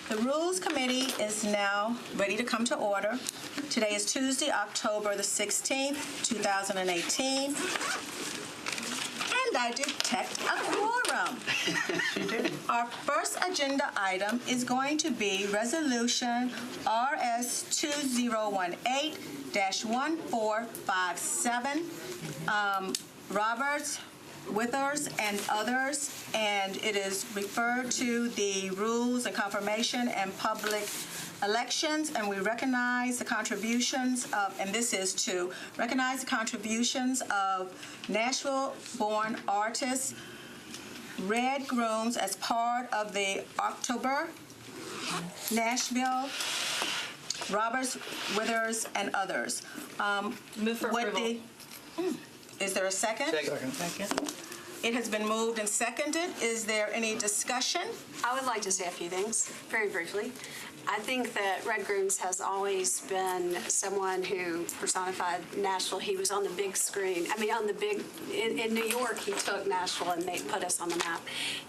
The Rules Committee is now ready to come to order. Today is Tuesday, October the 16th, 2018. And I detect a quorum. Our first agenda item is going to be Resolution RS 2018-1457, Roberts, Withers, and others, and it is referred to the Rules and Confirmation and Public Elections, and we recognize the contributions of, and this is to recognize the contributions of Nashville-born artist Red Grooms as part of the October Nashville, Roberts, Withers, and others. Move for approval. Is there a second? Second. It has been moved and seconded. Is there any discussion? I would like to say a few things, very briefly. I think that Red Grooms has always been someone who personified Nashville. He was on the big screen. I mean, in New York, he took Nashville and put us on the map.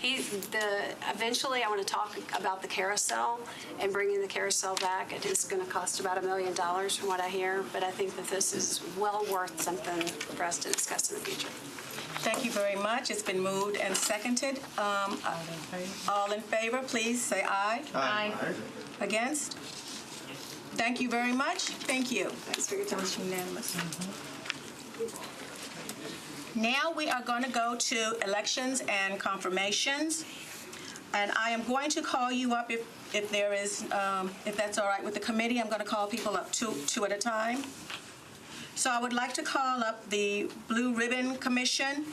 Eventually, I want to talk about the carousel and bringing the carousel back. It is going to cost about $1 million from what I hear, but I think that this is well worth something for us to discuss in the future. Thank you very much. It's been moved and seconded. All in favor, please say aye. Aye. Against? Thank you very much. Thank you. Thanks for your time. It's unanimous. Now we are going to go to elections and confirmations. And I am going to call you up if there is, if that's all right with the committee. I'm going to call people up two at a time. So I would like to call up the Blue Ribbon Commission,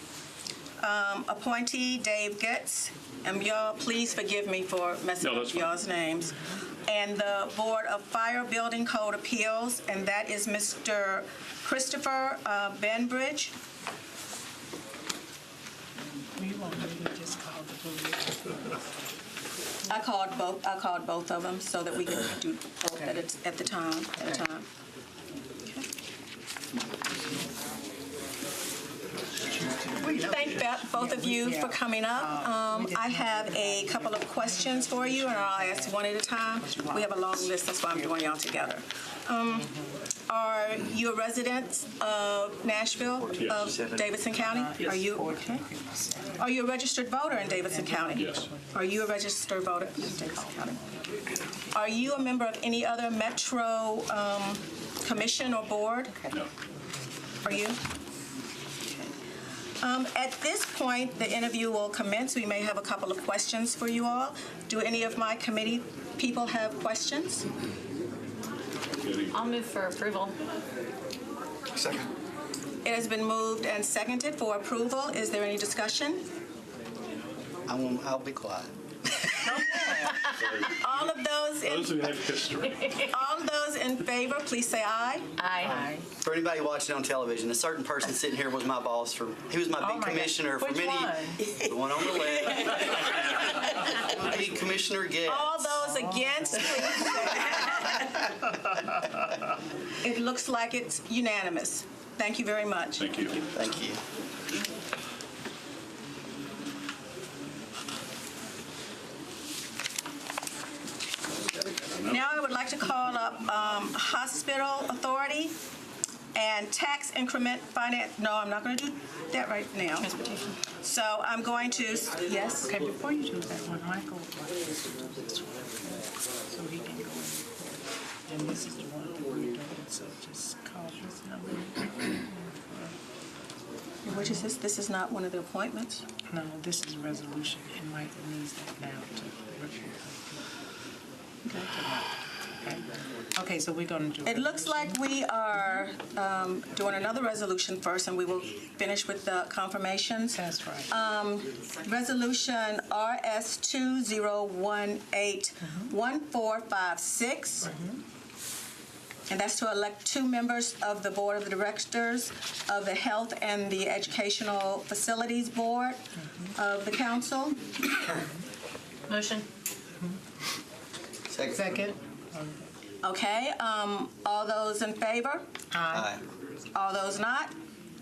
appointee Dave Getz, and y'all please forgive me for messing up y'all's names, and the Board of Fire Building Code Appeals, and that is Mr. Christopher Benbridge. We want to just call the Blue Ribbon. I called both of them so that we can do both at the time. Thank both of you for coming up. I have a couple of questions for you, and I'll ask one at a time. We have a long list, that's why I'm doing y'all together. Are you a resident of Nashville, of Davidson County? Are you okay? Are you a registered voter in Davidson County? Yes. Are you a registered voter in Davidson County? Are you a member of any other metro commission or board? No. Are you? At this point, the interview will commence. We may have a couple of questions for you all. Do any of my committee people have questions? I'll move for approval. Second. It has been moved and seconded for approval. Is there any discussion? I'll be quiet. All of those Those who have history. all of those in favor, please say aye. Aye. For anybody watching on television, a certain person sitting here was my boss he was my big commissioner for many. The one on the left. Big Commissioner Getz. All those against, please say aye. It looks like it's unanimous. Thank you very much. Thank you. Thank you. Now I would like to call up Hospital Authority and Tax Increment Finance. No, I'm not going to do that right now. Transportation. So I'm going to, yes? Okay, before you do that one, Michael would like us to do this one, so he can go in. And this is the one that we're doing, so just call this number. Which is this? This is not one of the appointments? No, this is a resolution, and Michael needs that now to review. Okay, so we're going to do It looks like we are doing another resolution first, and we will finish with the confirmations. That's right. Resolution RS 2018-1456. And that's to elect 2 members of the Board of Directors of the Health and the Educational Facilities Board of the Council. Motion. Second. Okay, all those in favor? Aye. All those not?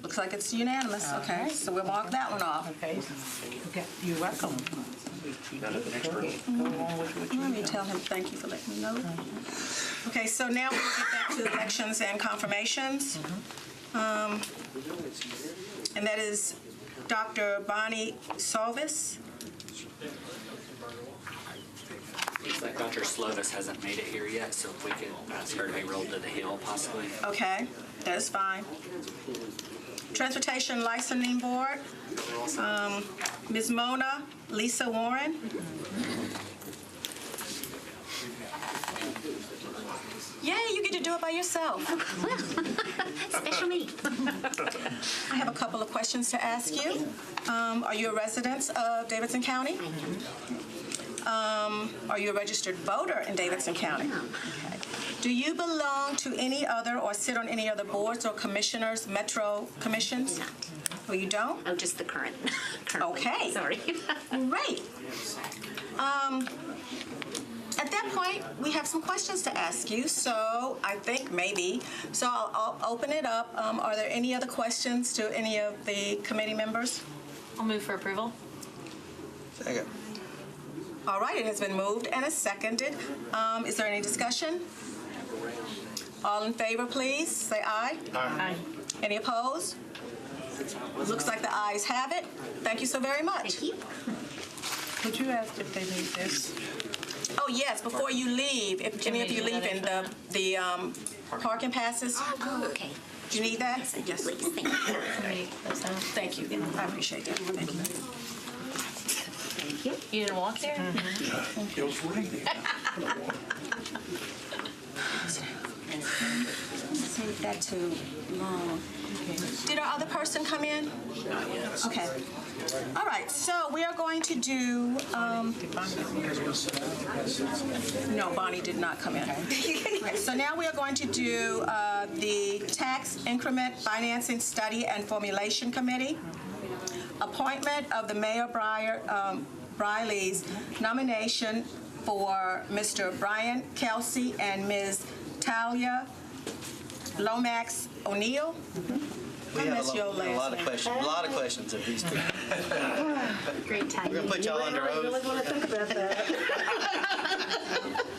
Looks like it's unanimous. Okay, so we'll mark that one off. Okay. Okay, you're welcome. Go on with what you Let me tell him thank you for letting me know. Okay, so now we'll get back to elections and confirmations. And that is Dr. Bonnie Solvis. Looks like Dr. Slovis hasn't made it here yet, so if we could ask her to be rolled to the hill possibly. Okay, that is fine. Transportation Licensing Board, Ms. Mona Lisa Warren. Yay, you get to do it by yourself. Special me. I have a couple of questions to ask you. Are you a resident of Davidson County? Are you a registered voter in Davidson County? Okay. Do you belong to any other or sit on any other boards or commissioners, metro commissions? Not. Oh, you don't? Oh, just the current. Okay. Sorry. Great. At that point, we have some questions to ask you, so I think maybe. So I'll open it up. Are there any other questions to any of the committee members? I'll move for approval. Second. All right, it has been moved and is seconded. Is there any discussion? All in favor, please, say aye. Aye. Any opposed? Looks like the ayes have it. Thank you so very much. Thank you. Could you ask if they need this? Oh, yes, before you leave, if any of you leave in the parking passes, Oh, okay. do you need that? Yes, please. Thank you. Thank you. I appreciate that. Thank you. Thank you. You didn't walk there? It was raining. Save that too long. Did our other person come in? Not yet. Okay. All right, so we are going to do, no, Bonnie did not come in. Right, so now we are going to do the Tax Increment Financing Study and Formulation Committee. Appointment of the Mayor Briley's nomination for Mr. Brian Kelsey and Ms. Talia Lomax O'Neill. We I have missed your a last lot of name. questions. A lot of questions of these people. Great timing. We're gonna put y'all under oath.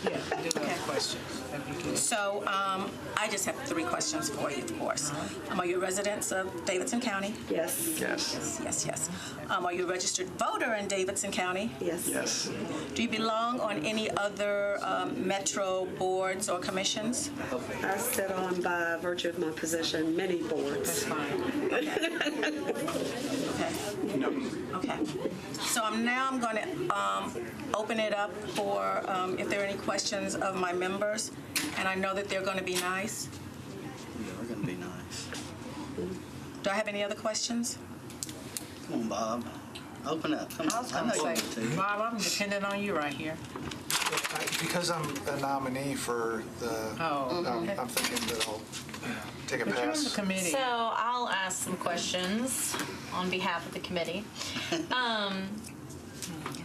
Yeah, I do have questions. That'd be good. So I just have 3 questions for you, of course. Are you residents of Davidson County? Yes. Yes. Yes. Are you a registered voter in Davidson County? Yes. Yes. Do you belong on any other metro boards or commissions? I sit on, by virtue of my position, many boards. Okay. No. Okay. So I'm going to open it up for if there are any questions of my members, and I know that they're going to be nice. Yeah, we're gonna be nice. Do I have any other questions? Come on, Bob. Open up. Come I on. was I gonna know you want say, to. Bob, I'm depending on you right here. Because I'm a nominee for the, Oh, okay. I'm thinking that I'll, take a But you're on the pass. committee. So I'll ask some questions on behalf of the committee.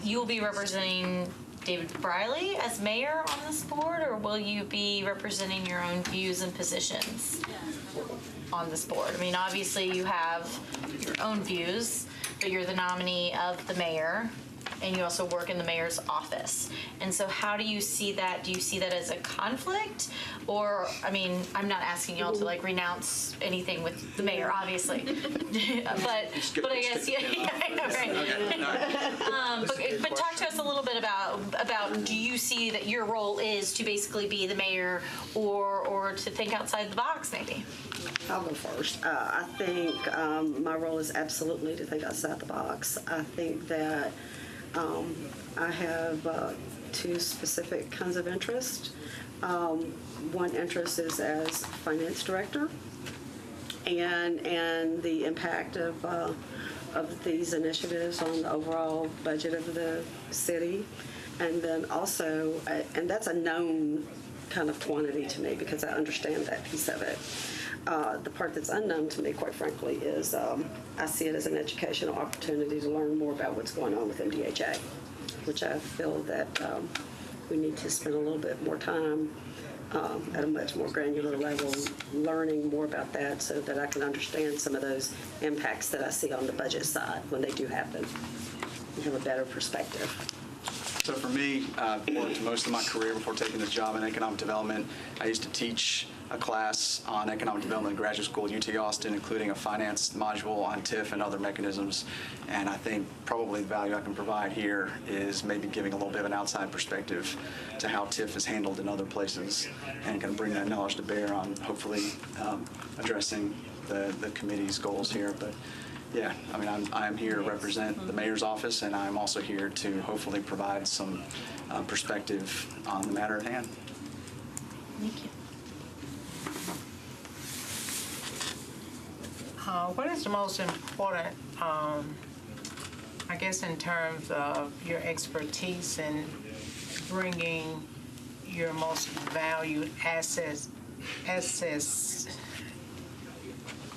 You'll be representing David Briley as mayor on this board, or will you be representing your own views and positions on this board? I mean, obviously you have your own views, but you're the nominee of the mayor, and you also work in the mayor's office. And so how do you see that? Do you see that as a conflict? Or, I mean, I'm not asking y'all to like renounce anything with the mayor, obviously. but I guess, yeah, I know, right? But talk to us a little bit about do you see that your role is to basically be the mayor or to think outside the box maybe? I'll go first. I think my role is absolutely to think outside the box. I think that I have 2 specific kinds of interest. One interest is as finance director, and the impact of these initiatives on the overall budget of the city, and then also, and that's a known kind of quantity to me because I understand that piece of it. The part that's unknown to me, quite frankly, is I see it as an educational opportunity to learn more about what's going on with MDHA, which I feel that we need to spend a little bit more time at a much more granular level learning more about that so that I can understand some of those impacts that I see on the budget side when they do happen. you have a better perspective. So for me, worked most of my career before taking this job in economic development. I used to teach a class on economic development in graduate school at UT Austin, including a finance module on TIF and other mechanisms. And I think probably the value I can provide here is maybe giving a little bit of an outside perspective to how TIF is handled in other places, and can bring that knowledge to bear on hopefully addressing the committee's goals here. But yeah, I mean, I'm here to represent the mayor's office, and I'm also here to hopefully provide some perspective on the matter at hand. Thank you. What is the most important, I guess, in terms of your expertise in bringing your most valued assets,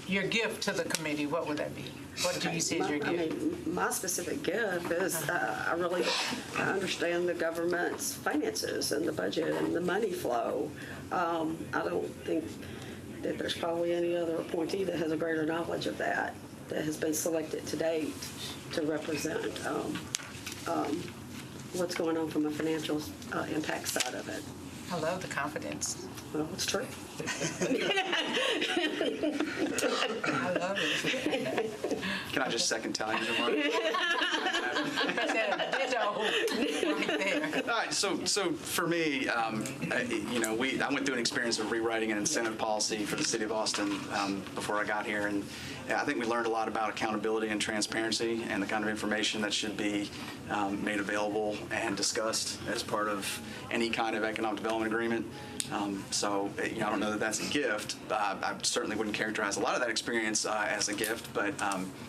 your gift to the committee? What would that be? What do you see as your gift? My specific gift is I understand the government's finances and the budget and the money flow. I don't think that there's probably any other appointee that has a greater knowledge of that has been selected to date to represent what's going on from a financial impact side of it. I love the confidence. Well, it's true. I love it. Can I just second tell you, Mark? Right there. All right, so for me, I went through an experience of rewriting an incentive policy for the city of Austin before I got here, and I think we learned a lot about accountability and transparency and the kind of information that should be made available and discussed as part of any kind of economic development agreement. I don't know that that's a gift. I certainly wouldn't characterize a lot of that experience as a gift, but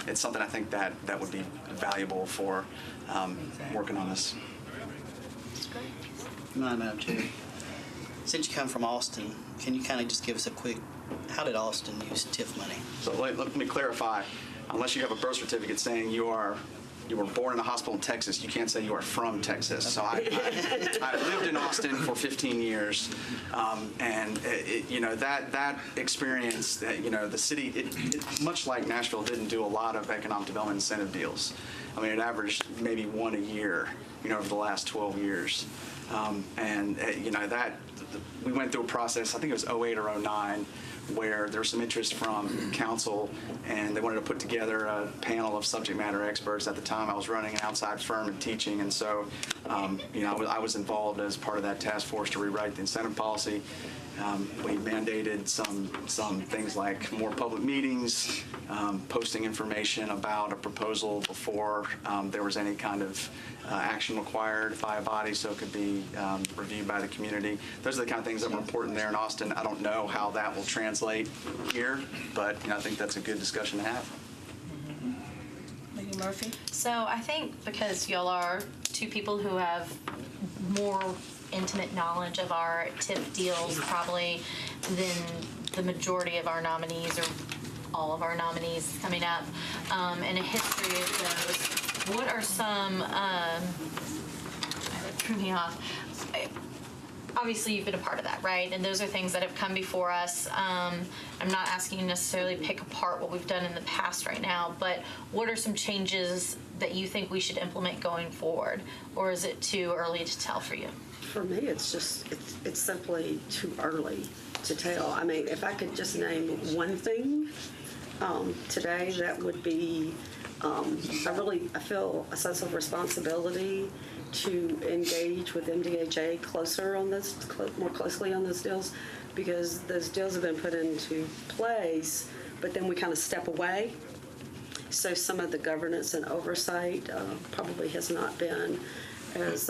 it's something I think that would be valuable for working on this. Madam Chair, since you come from Austin, can you kind of just give us a quick, how did Austin use TIF money? So let me clarify. Unless you have a birth certificate saying you were born in a hospital in Texas, you can't say you are from Texas. So I lived in Austin for 15 years, and that experience, the city, much like Nashville, didn't do a lot of economic development incentive deals. I mean, it averaged maybe one a year, over the last 12 years. We went through a process, I think it was 08 or 09, where there was some interest from council, and they wanted to put together a panel of subject matter experts. At the time, I was running an outside firm and teaching, and so I was involved as part of that task force to rewrite the incentive policy. We mandated some things like more public meetings, posting information about a proposal before there was any kind of action required by a body, so it could be reviewed by the community. Those are the kind of things that were important there in Austin. I don't know how that will translate here, but I think that's a good discussion to have. Lady Murphy? So I think because y'all are two people who have more intimate knowledge of our TIP deals probably than the majority of our nominees, or all of our nominees coming up, and a history of those. What are some, that threw me off. Obviously, you've been a part of that, right? And those are things that have come before us. I'm not asking you necessarily pick apart what we've done in the past right now, but what are some changes that you think we should implement going forward? Or is it too early to tell for you? For me, it's simply too early to tell. I mean, if I could just name one thing today, that would be, I feel a sense of responsibility to engage with MDHA more closely on those deals, because those deals have been put into place, but then we kind of step away. So some of the governance and oversight probably has not been as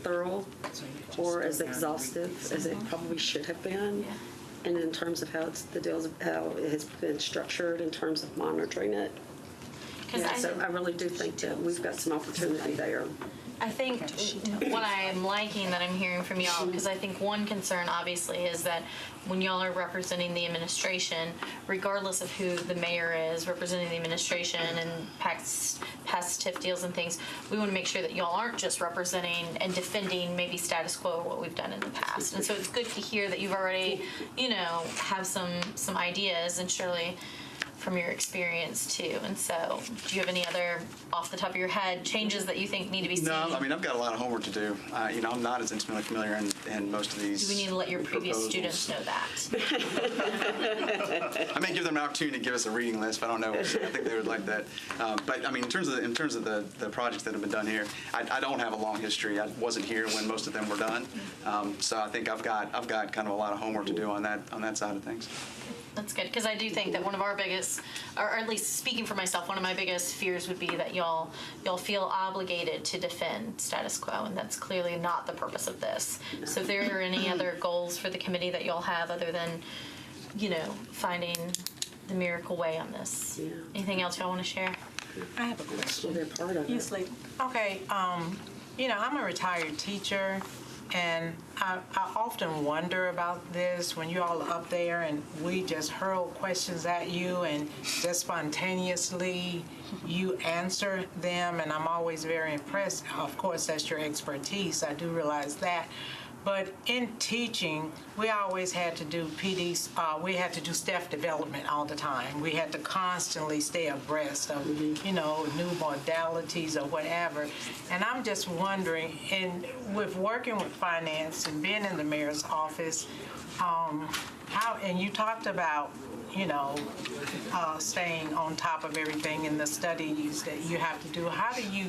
thorough or as exhaustive as it probably should have been. And in terms of how it has been structured in terms of monitoring it. So I really do think that we've got some opportunity there. I think what I am liking that I'm hearing from y'all, because I think one concern obviously is that when y'all are representing the administration, regardless of who the mayor is representing the administration and past TIF deals and things, we want to make sure that y'all aren't just representing and defending maybe status quo or what we've done in the past. And so it's good to hear that you've already, have some ideas, and surely from your experience too. And so, do you have any other, off the top of your head, changes that you think need to be seen? No, I mean, I've got a lot of homework to do. I'm not as intimately familiar in most of these. Do we need to let your previous proposals. students know that? I may give them an opportunity to give us a reading list, but I don't know. I think they would like that. But I mean, in terms of the projects that have been done here, I don't have a long history. I wasn't here when most of them were done, so I think I've got kind of a lot of homework to do on that side of things. That's good, because I do think that one of our biggest, or at least speaking for myself, one of my biggest fears would be that y'all feel obligated to defend status quo, and that's clearly not the purpose of this. So if there are any other goals for the committee that y'all have other than, finding the miracle way on this? Yeah. Anything else y'all want to share? I have a question. They're part of it. Yes, lady. Okay, I'm a retired teacher, and I often wonder about this when you're all up there and we just hurl questions at you and just spontaneously you answer them, and I'm always very impressed. Of course, that's your expertise. I do realize that. But in teaching, we always had to do PDs, we had to do staff development all the time. We had to constantly stay abreast of, new modalities or whatever. And I'm just wondering, with working with finance and being in the mayor's office, and you talked about, staying on top of everything in the studies that you have to do. How do you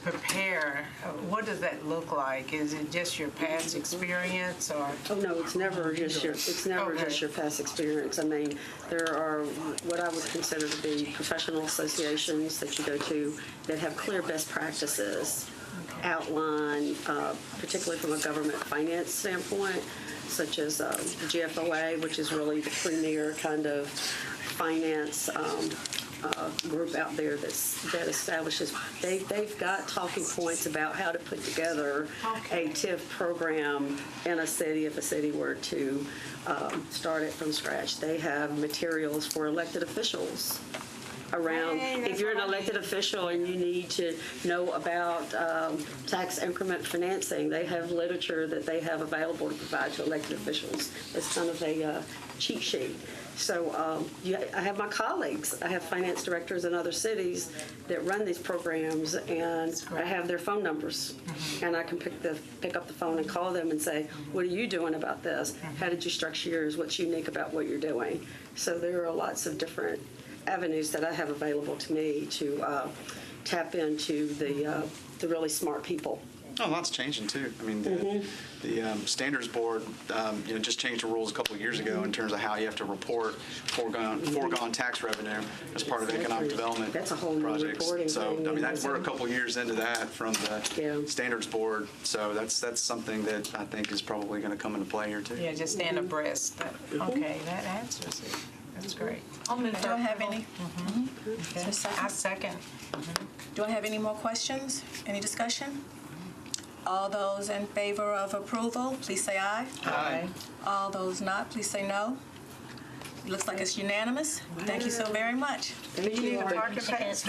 prepare? What does that look like? Is it just your past experience, or? Oh no, it's never just your past experience. I mean, there are what I would consider to be professional associations that you go to that have clear best practices outlined, particularly from a government finance standpoint, such as the GFOA, which is really the premier kind of finance group out there that establishes. They've got talking points about how to put together a TIF program in a city if a city were to start it from scratch. They have materials for elected officials around. If you're an elected official and you need to know about tax increment financing, they have literature that they have available to provide to elected officials. It's kind of a cheat sheet. So I have my colleagues. I have finance directors in other cities that run these programs, and I have their phone numbers, and I can pick up the phone and call them and say, "What are you doing about this? How did you structure yours? What's unique about what you're doing?" So there are lots of different avenues that I have available to me to tap into the really smart people. Oh, lots changing too. I mean, the standards board, just changed the rules a couple of years ago in terms of how you have to report foregone tax revenue as part of economic development. That's a whole new projects. reporting So thing. I mean, we're a couple of years into that from the standards board. So that's something that I think is probably going to come into play here too. Yeah, just stand abreast. Okay, that answers it. That's great. I'll move. Do I have any? Okay. I second. Do I have any more questions? Any discussion? All those in favor of approval, please say aye. Aye. All those not, please say no. It looks like it's unanimous. Thank you so very much. Thank you all. Parking pass?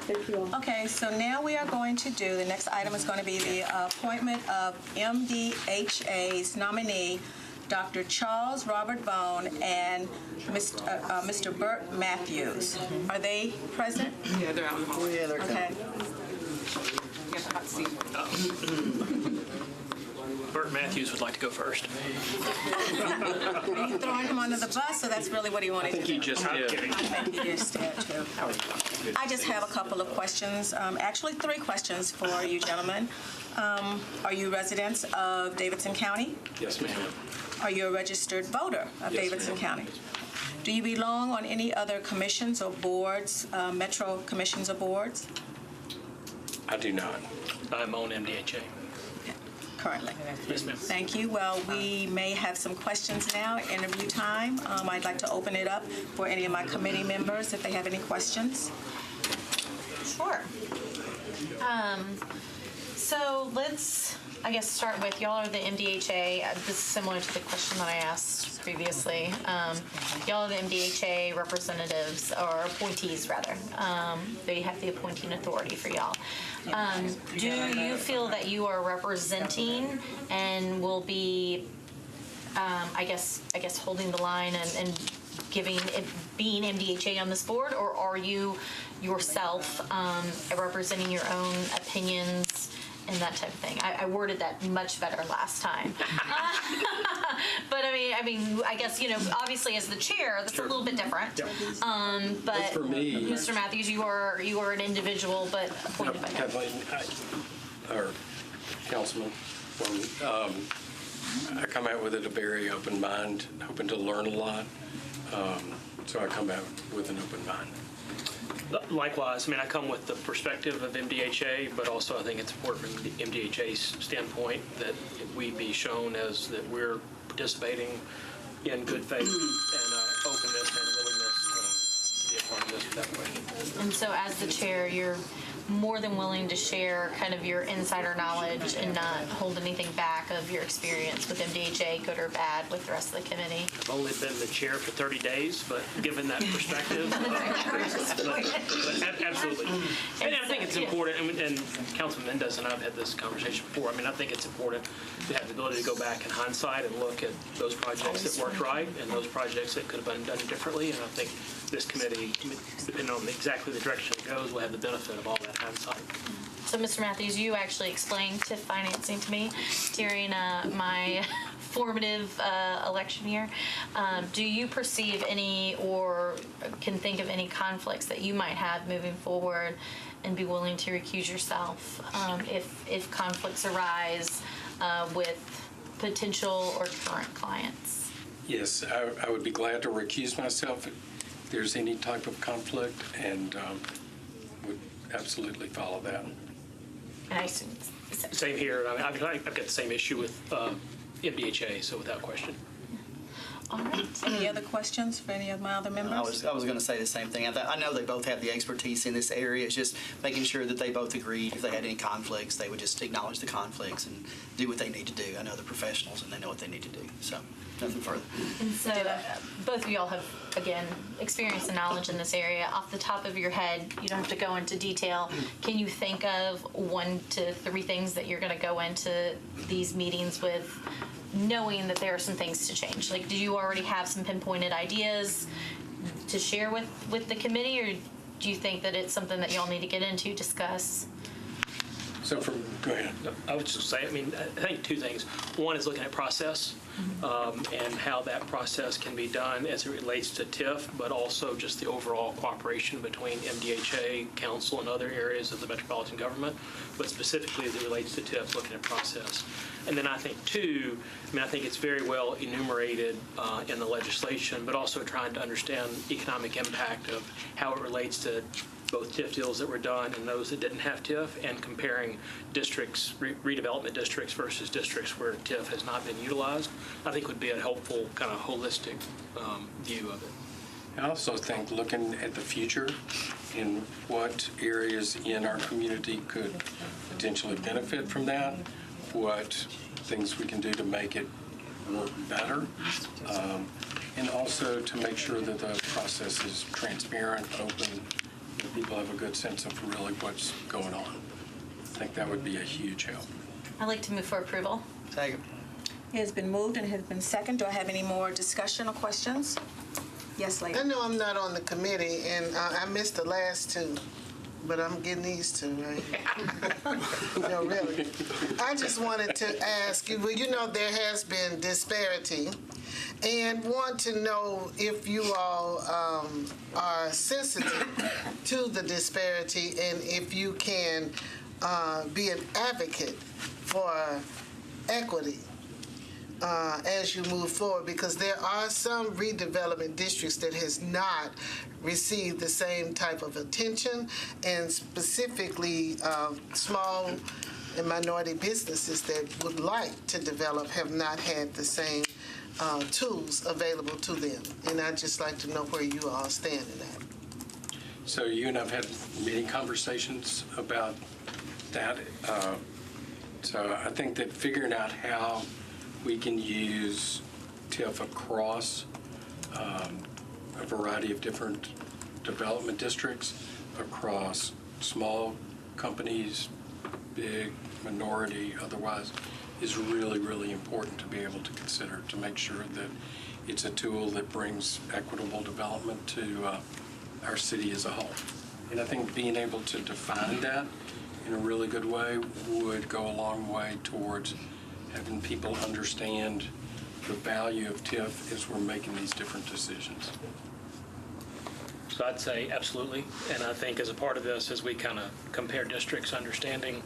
Thank you all. Okay, so now we are going to do, the next item is going to be the appointment of MDHA's nominee, Dr. Charles Robert Bone and Mr. Burt Matthews. Are they present? Yeah, they're out in the hall. Yeah, they're Okay. You got the hot seat. Burt Matthews would like to go first. Are you throwing him under the bus, so that's really what he wanted to do? I think he just did. I think he just did, too. I just have a couple of questions, actually 3 questions for you gentlemen. Are you residents of Davidson County? Yes, ma'am. Are you a registered voter of Yes, Davidson ma'am. County? Do you belong on any other commissions or boards, metro commissions or boards I do not. I'm on MDHA. currently? Yes, ma'am. Thank you. Well, we may have some questions now, interview time. I'd like to open it up for any of my committee members if they have any questions. Sure. So let's, I guess, start with y'all are the MDHA. This is similar to the question that I asked previously. Y'all are the MDHA representatives, or appointees rather. They have the appointing authority for y'all. Do you feel that you are representing and will be, I guess, holding the line and being MDHA on this board, or are you yourself representing your own opinions and that type of thing? I worded that much better last time. But I mean, I guess, obviously as the chair, that's a little bit different. But For me, Mr. Matthews, you are an individual, but appointed by him. Kathleen, or Councilman, I come out with it a very open mind, hoping to learn a lot. So I come out with an open mind. Likewise, I come with the perspective of MDHA, but also I think it's important from the MDHA's standpoint that we be shown as that we're participating in good faith and openness and willingness to be a part of this that way. And so as the chair, you're more than willing to share kind of your insider knowledge and not hold anything back of your experience with MDHA, good or bad, with the rest of the committee. I've only been the chair for 30 days, but given that perspective, absolutely. And I think it's important, and Councilman Mendez and I have had this conversation before. I think it's important to have the ability to go back in hindsight and look at those projects that worked right and those projects that could have been done differently. And I think this committee, depending on exactly the direction it goes, will have the benefit of all that hindsight. So, Mr. Matthews, you actually explained TIF financing to me during my formative election year. Do you perceive any or can think of any conflicts that you might have moving forward and be willing to recuse yourself if conflicts arise with potential or current clients? Yes, I would be glad to recuse myself if there's any type of conflict, and would absolutely follow that. And I assume Same here. I've got the same issue with MDHA, so without question. All right. Any other questions for any of my other members? I was going to say the same thing. I know they both have the expertise in this area. It's just making sure that they both agreed if they had any conflicts, they would just acknowledge the conflicts and do what they need to do. I know they're professionals and they know what they need to do. So nothing further. And so both of y'all have, again, experience and knowledge in this area. Off the top of your head, you don't have to go into detail. Can you think of 1 to 3 things that you're going to go into these meetings with, knowing that there are some things to change? Like, do you already have some pinpointed ideas to share with the committee, or do you think that it's something that y'all need to get into, discuss? So go ahead. I would just say, I think 2 things. One is looking at process and how that process can be done as it relates to TIF, but also just the overall cooperation between MDHA, council, and other areas of the metropolitan government, but specifically as it relates to TIF, looking at process. And then I think 2, I think it's very well enumerated in the legislation, but also trying to understand economic impact of how it relates to both TIF deals that were done and those that didn't have TIF, and comparing districts, redevelopment districts versus districts where TIF has not been utilized, I think would be a helpful kind of holistic view of it. I also think looking at the future and what areas in our community could potentially benefit from that, what things we can do to make it work better, and also to make sure that the process is transparent, open, that people have a good sense of really what's going on. I think that would be a huge help. I'd like to move for approval. Second. It has been moved and it has been seconded. Do I have any more discussion or questions? Yes, lady. I know I'm not on the committee, and I missed the last 2, but I'm getting these 2, right? No, really. I just wanted to ask you, there has been disparity, and want to know if you all are sensitive to the disparity and if you can be an advocate for equity as you move forward, because there are some redevelopment districts that has not received the same type of attention, and specifically small and minority businesses that would like to develop have not had the same tools available to them. And I'd just like to know where you all stand in that. So you and I have had many conversations about that. So I think that figuring out how we can use TIF across a variety of different development districts, across small companies, big, minority, otherwise, is really, really important to be able to consider, to make sure that it's a tool that brings equitable development to our city as a whole. And I think being able to define that in a really good way would go a long way towards having people understand the value of TIF as we're making these different decisions. So I'd say absolutely, and I think as a part of this, as we kind of compare districts, understanding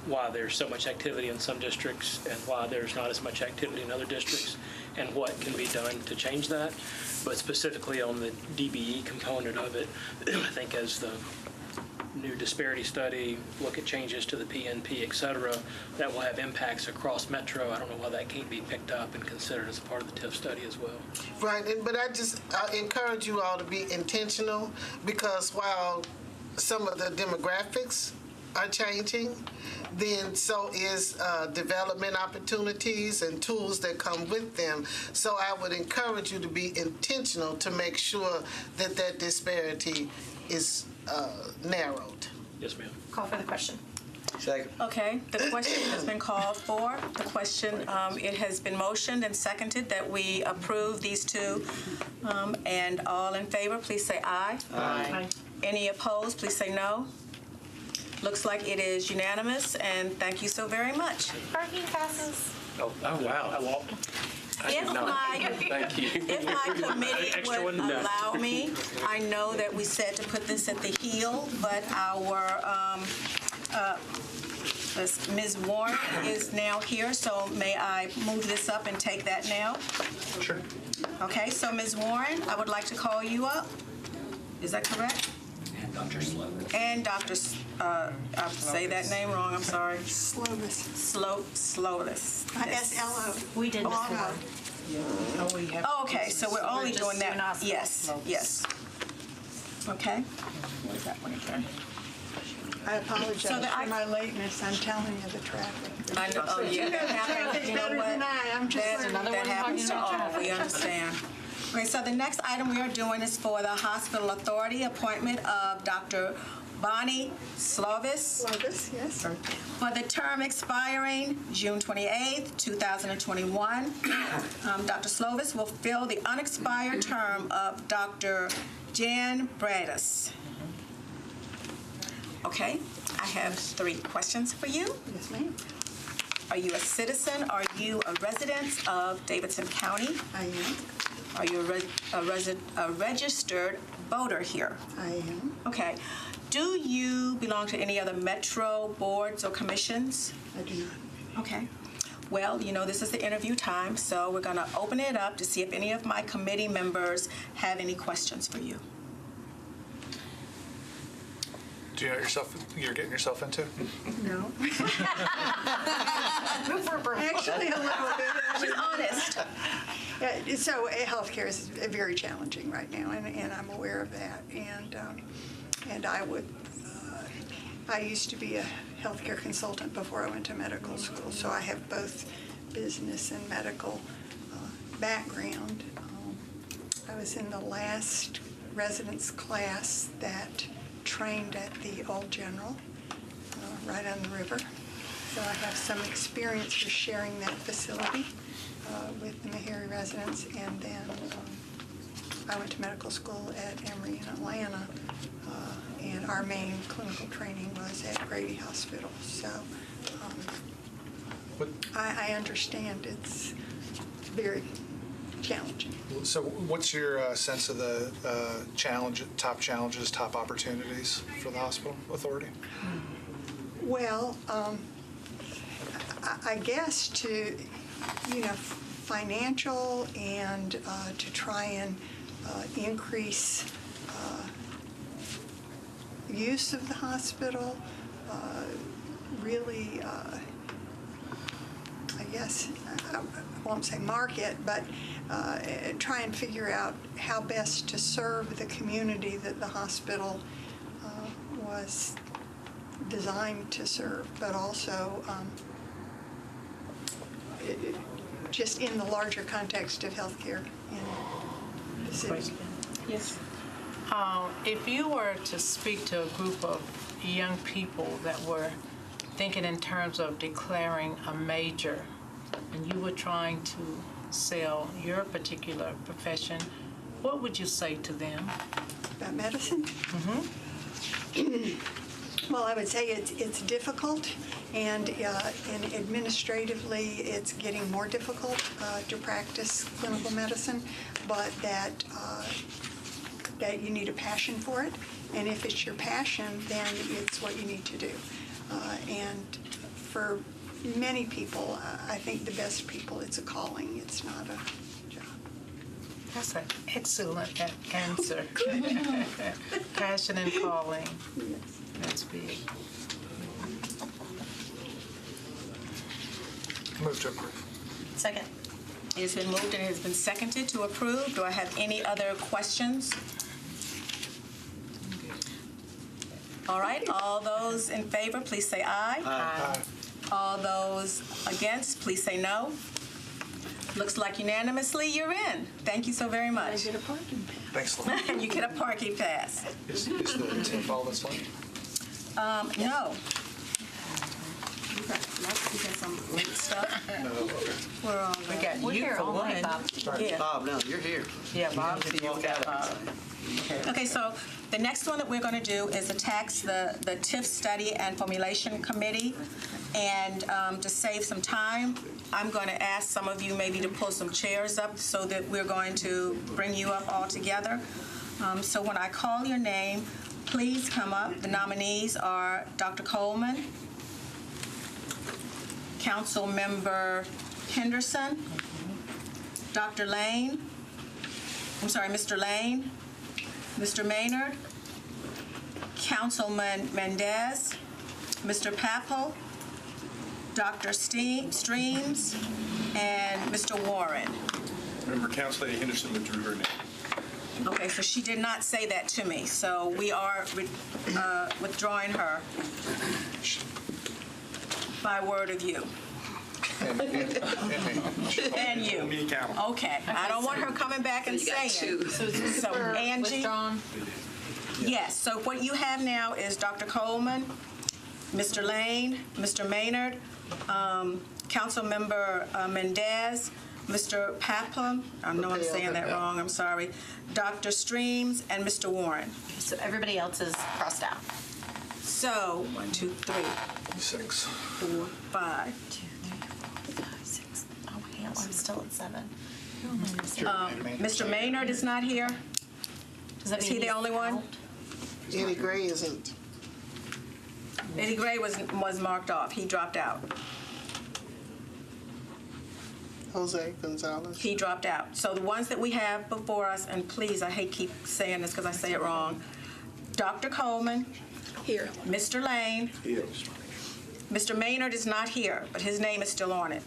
why there's so much activity in some districts and why there's not as much activity in other districts, and what can be done to change that. But specifically on the DBE component of it, I think as the new disparity study, look at changes to the PNP, et cetera, that will have impacts across Metro. I don't know why that can't be picked up and considered as a part of the TIF study as well. Right, but I just encourage you all to be intentional, because while some of the demographics are changing, then so is development opportunities and tools that come with them. So I would encourage you to be intentional to make sure that that disparity is narrowed. Yes, ma'am. Call for the question. Second. Okay, the question has been called for. The question, it has been motioned and seconded that we approve these two. And all in favor, please say aye. Aye. Any opposed, please say no. Looks like it is unanimous, and thank you so very much. Parking passes. Oh, wow. If Thank you. If my committee Extra would one, no. allow me, I know that we said to put this at the heel, but our Ms. Warren is now here, so may I move this up and take that now? Sure. Okay, so Ms. Warren, I would like to call you up. Is that correct? And Dr. Slovis. And Dr. I'll say that name wrong, I'm sorry. Slovis. Slovis. S-L-O. We did before. Oh, okay, so we're only doing that. Yes, yes. Okay. What is that one again? I apologize So the- for my lateness. I'm telling you the traffic. I know, oh, yeah, that happens, you know Better what? than I'm just That learning. that happens to all, we understand. Okay, so the next item we are doing is for the Hospital Authority, appointment of Dr. Bonnie Slovis Slovis, yes. for the term expiring June 28th, 2021. Dr. Slovis will fill the unexpired term of Dr. Jan Bradis. Okay, I have 3 questions for you. Yes, ma'am. Are you a citizen? Are you a resident of Davidson County? I am. Are you a registered voter here? I am. Okay. Do you belong to any other metro boards or commissions? I do not. Okay. Well, you know, this is the interview time, so we're going to open it up to see if any of my committee members have any questions for you. Do you know what you're getting yourself into? No. Actually, a little bit. She's honest. So healthcare is very challenging right now, and I'm aware of that. And I used to be a healthcare consultant before I went to medical school, so I have both business and medical background. I was in the last residence class that trained at the Old General, right on the river. So I have some experience for sharing that facility with the Meharry residents, and then I went to medical school at Emory in Atlanta, and our main clinical training was at Grady Hospital. So I understand it's very challenging. So what's your sense of the top challenges, top opportunities for the hospital authority? Well, I guess to, financial and to try and increase use of the hospital, really, I guess, I won't say market, but try and figure out how best to serve the community that the hospital was designed to serve, but also just in the larger context of healthcare in the city. Yes. If you were to speak to a group of young people that were thinking in terms of declaring a major, and you were trying to sell your particular profession, what would you say to them? About medicine? Well, I would say it's difficult, and administratively, it's getting more difficult to practice clinical medicine, but that you need a passion for it, and if it's your passion, then it's what you need to do. And for many people, I think the best people, it's a calling, it's not a job. That's an excellent answer. Passion and calling. That's big. Move to approve. Second. It has been moved and it has been seconded to approve. Do I have any other questions? All right, all those in favor, please say aye. Aye. All those against, please say no. Looks like unanimously you're in. Thank you so very much. Get a parking pass. Thanks, Lynn. And you get a parking pass. Is the TIF all that's left? No. We got some late stuff. No, okay. We're on We got We're you here for all night, one. Bob. Yeah. Bob, no, you're here. Yeah, Bob, You you walk got out. Okay, so the next one that we're going to do is the TIF Study and Formulation Committee. And to save some time, I'm going to ask some of you maybe to pull some chairs up so that we're going to bring you up all together. So when I call your name, please come up. The nominees are Dr. Coleman, Council Member Henderson, Dr. Lane, Mr. Lane, Mr. Maynard, Councilman Mendez, Mr. Papel, Dr. Streams, and Mr. Warren. Member Council Lady Henderson withdrew her name. Okay, so she did not say that to me, so we are withdrawing her by word of you. And you. Me accountable. Okay, I don't want her coming back and saying. So Angie. Withdrawn. Yes, so what you have now is Dr. Coleman, Mr. Lane, Mr. Maynard, Councilmember Mendez, Mr. Paplum, I know I'm saying that wrong, I'm sorry, Dr. Streams, and Mr. Warren. So everybody else is crossed out. So, 1, 2, 3, 6. 4, 5. 6. Oh, hell, I'm still at 7. Mr. Maynard is not here. Does that Is mean he the he's only one? out? Eddie Gray isn't. Eddie Gray was marked off, he dropped out. Jose Gonzalez. He dropped out. So the ones that we have before us, and please, I hate keep saying this because I say it wrong. Dr. Coleman. Here. Mr. Lane. Here. Mr. Maynard is not here, but his name is still on it.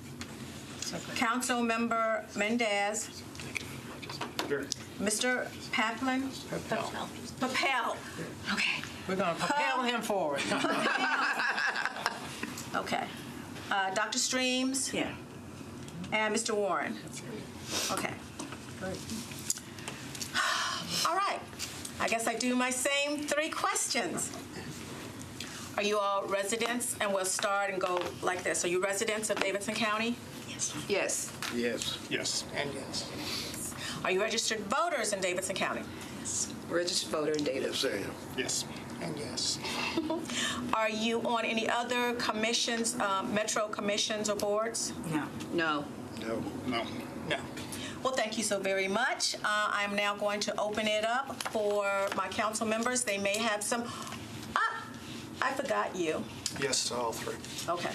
Council Member Mendez. Here. Mr. Paplin. Papel. Okay. We're going to propel him forward. Okay. Dr. Streams. Yeah. And Mr. Warren. Okay. All right. I guess I do my same 3 questions. Are you all residents? And we'll start and go like this. Are you residents of Davidson County? Yes. Yes. Yes. And yes. Are you registered voters in Davidson County? Registered voter in Davidson. Yes, yes. And yes. Are you on any other commissions, metro commissions or boards? No. No. No. No. No. Well, thank you so very much. I'm now going to open it up for my council members. They may have some, I forgot you. Yes to all 3. Okay.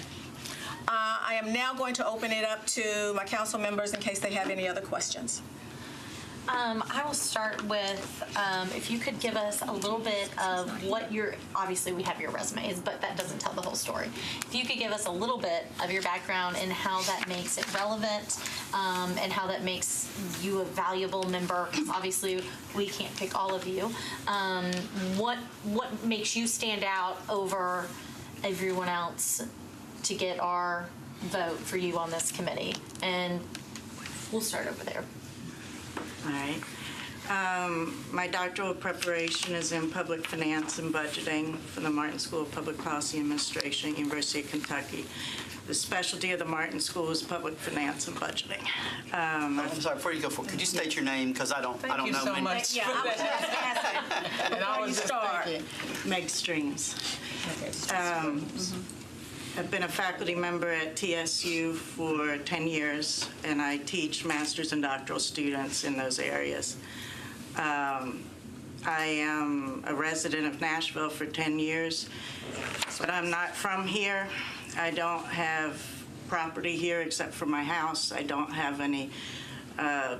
I am now going to open it up to my council members in case they have any other questions. I will start with if you could give us a little bit of what your, obviously we have your resumes, but that doesn't tell the whole story. If you could give us a little bit of your background and how that makes it relevant and how that makes you a valuable member, because obviously we can't pick all of you. What makes you stand out over everyone else to get our vote for you on this committee? And we'll start over there. All right. My doctoral preparation is in public finance and budgeting from the Martin School of Public Policy Administration, University of Kentucky. The specialty of the Martin School is public finance and budgeting. I'm sorry, before you go forward, could you state your name, because I don't know. Thank you so many. much. Yeah, I was just asking. And I was just thinking. Meg Streams. I've been a faculty member at TSU for 10 years, and I teach master's and doctoral students in those areas. I am a resident of Nashville for 10 years, but I'm not from here. I don't have property here except for my house. I don't have any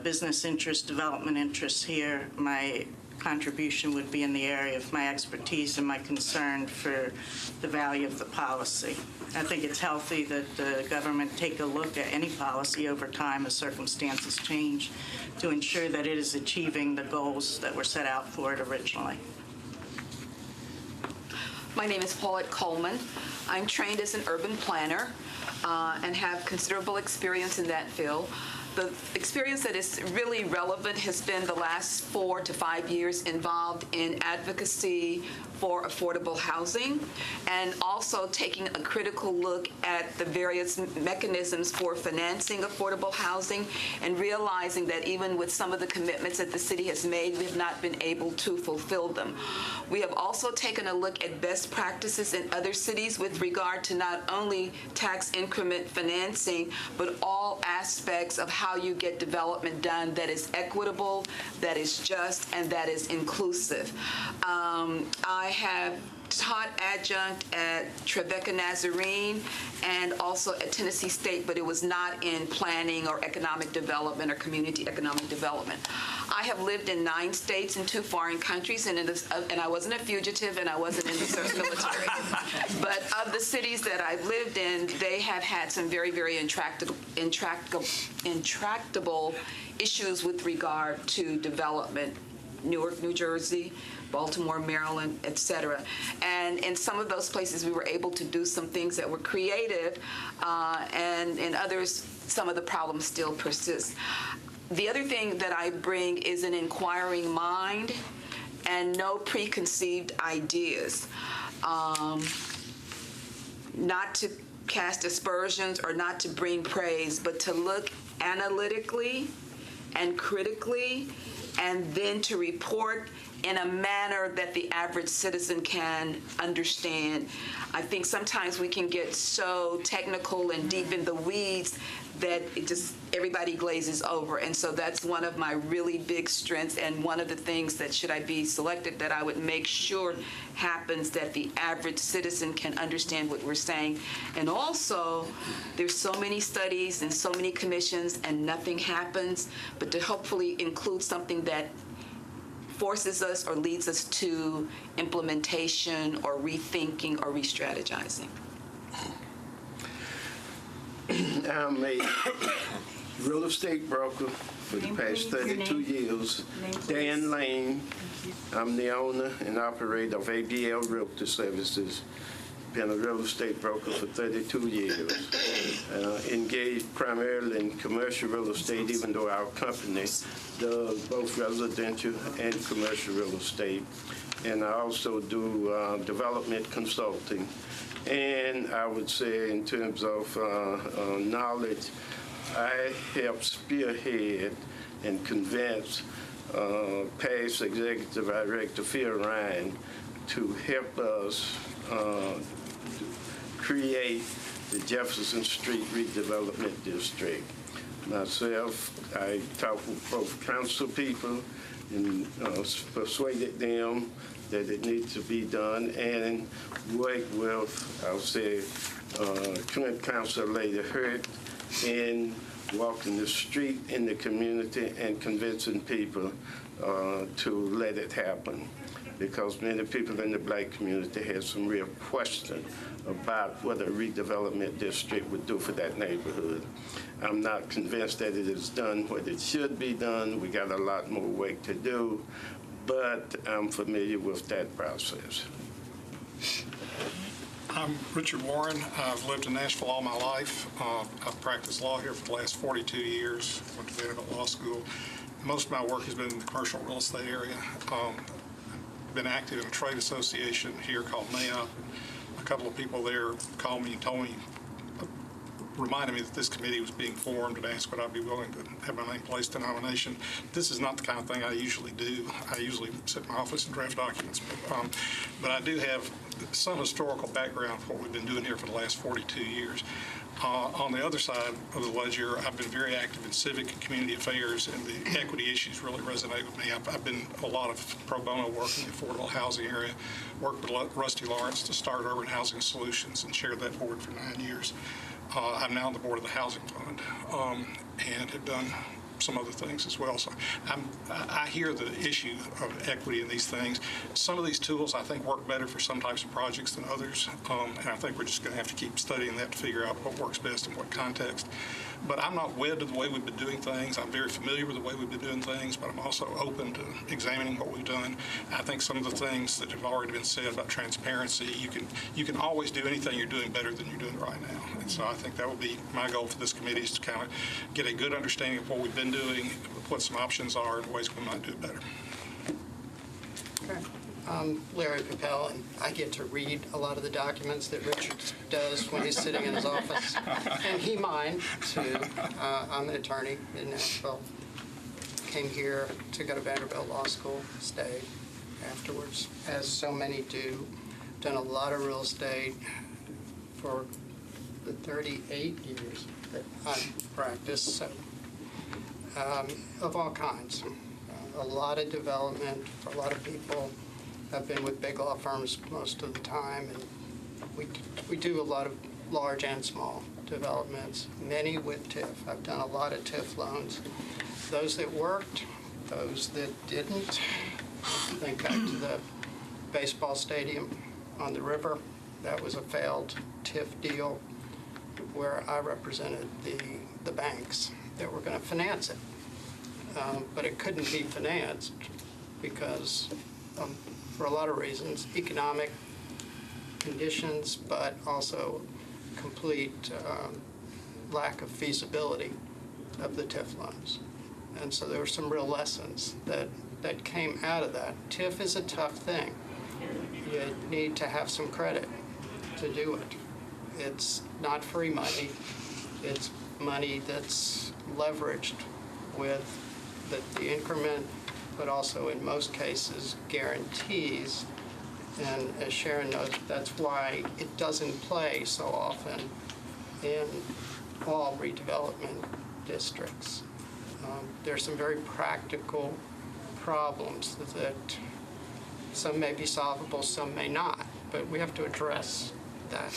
business interests, development interests here. My contribution would be in the area of my expertise and my concern for the value of the policy. I think it's healthy that the government take a look at any policy over time as circumstances change to ensure that it is achieving the goals that were set out for it originally. My name is Paulette Coleman. I'm trained as an urban planner and have considerable experience in that field. The experience that is really relevant has been the last 4 to 5 years involved in advocacy for affordable housing, and also taking a critical look at the various mechanisms for financing affordable housing, and realizing that even with some of the commitments that the city has made, we have not been able to fulfill them. We have also taken a look at best practices in other cities with regard to not only tax increment financing, but all aspects of how you get development done that is equitable, that is just, and that is inclusive. I have taught adjunct at Tribeca Nazarene and also at Tennessee State, but it was not in planning or economic development or community economic development. I have lived in 9 states and 2 foreign countries, and I wasn't a fugitive and I wasn't in the service military. But of the cities that I've lived in, they have had some very, very intractable issues with regard to development. Newark, New Jersey, Baltimore, Maryland, et cetera. And in some of those places, we were able to do some things that were creative, and in others, some of the problems still persist. The other thing that I bring is an inquiring mind and no preconceived ideas. Not to cast aspersions or not to bring praise, but to look analytically and critically, and then to report in a manner that the average citizen can understand. I think sometimes we can get so technical and deep in the weeds that it just, everybody glazes over. And so that's one of my really big strengths, and one of the things that, should I be selected, that I would make sure happens, that the average citizen can understand what we're saying. And also, there's so many studies and so many commissions and nothing happens, but to hopefully include something that forces us or leads us to implementation or rethinking or re-strategizing. I'm a real estate broker for the past 32 years. Dan Lane. I'm the owner and operator of ABL Realty Services. Been a real estate broker for 32 years. Engaged primarily in commercial real estate, even though our company does both residential and commercial real estate. And I also do development consulting. And I would say, in terms of knowledge, I help spearhead and convince past Executive Director Phil Ryan to help us create the Jefferson Street Redevelopment District. Myself, I talked with both council people and persuaded them that it needs to be done, and work with, I'll say, current councilor Lady Hurt in walking the street in the community and convincing people to let it happen. Because many people in the black community have some real question about what a redevelopment district would do for that neighborhood. I'm not convinced that it is done what it should be done. We got a lot more work to do, but I'm familiar with that process. I'm Richard Warren. I've lived in Nashville all my life. I've practiced law here for the last 42 years. Went to Vanderbilt Law School. Most of my work has been in the commercial real estate area. Been active in a trade association here called NAIP. A couple of people there called me and told me, reminded me that this committee was being formed and asked would I be willing to have my name placed in nomination. This is not the kind of thing I usually do. I usually sit in my office and draft documents, but I do have some historical background for what we've been doing here for the last 42 years. On the other side of the ledger, I've been very active in civic and community affairs, and the equity issues really resonate with me. I've been a lot of pro bono work in the affordable housing area, worked with Rusty Lawrence to start Urban Housing Solutions and chaired that board for 9 years. I'm now on the board of the Housing Fund and have done some other things as well. So I hear the issue of equity in these things. Some of these tools I think work better for some types of projects than others, and I think we're just going to have to keep studying that to figure out what works best in what context. But I'm not wed to the way we've been doing things. I'm very familiar with the way we've been doing things, but I'm also open to examining what we've done. I think some of the things that have already been said about transparency, you can always do anything you're doing better than you're doing right now. And so I think that will be my goal for this committee, is to kind of get a good understanding of what we've been doing, what some options are, and ways we might do it better. Okay. Larry Papel, and I get to read a lot of the documents that Richard does when he's sitting in his office, and he mine too. I'm an attorney in Nashville. Came here to go to Vanderbilt Law School, stayed afterwards, as so many do. Done a lot of real estate for the 38 years that I've practiced, so of all kinds. A lot of development for a lot of people. I've been with big law firms most of the time, and we do a lot of large and small developments, many with TIF. I've done a lot of TIF loans. Those that worked, those that didn't. Think back to the baseball stadium on the river. That was a failed TIF deal where I represented the banks that were going to finance it. But it couldn't be financed because for a lot of reasons, economic conditions, but also complete lack of feasibility of the TIF loans. And so there were some real lessons that came out of that. TIF is a tough thing. You need to have some credit to do it. It's not free money. It's money that's leveraged with the increment, but also in most cases guarantees. And as Sharon knows, that's why it doesn't play so often in all redevelopment districts. There's some very practical problems that some may be solvable, some may not, but we have to address that.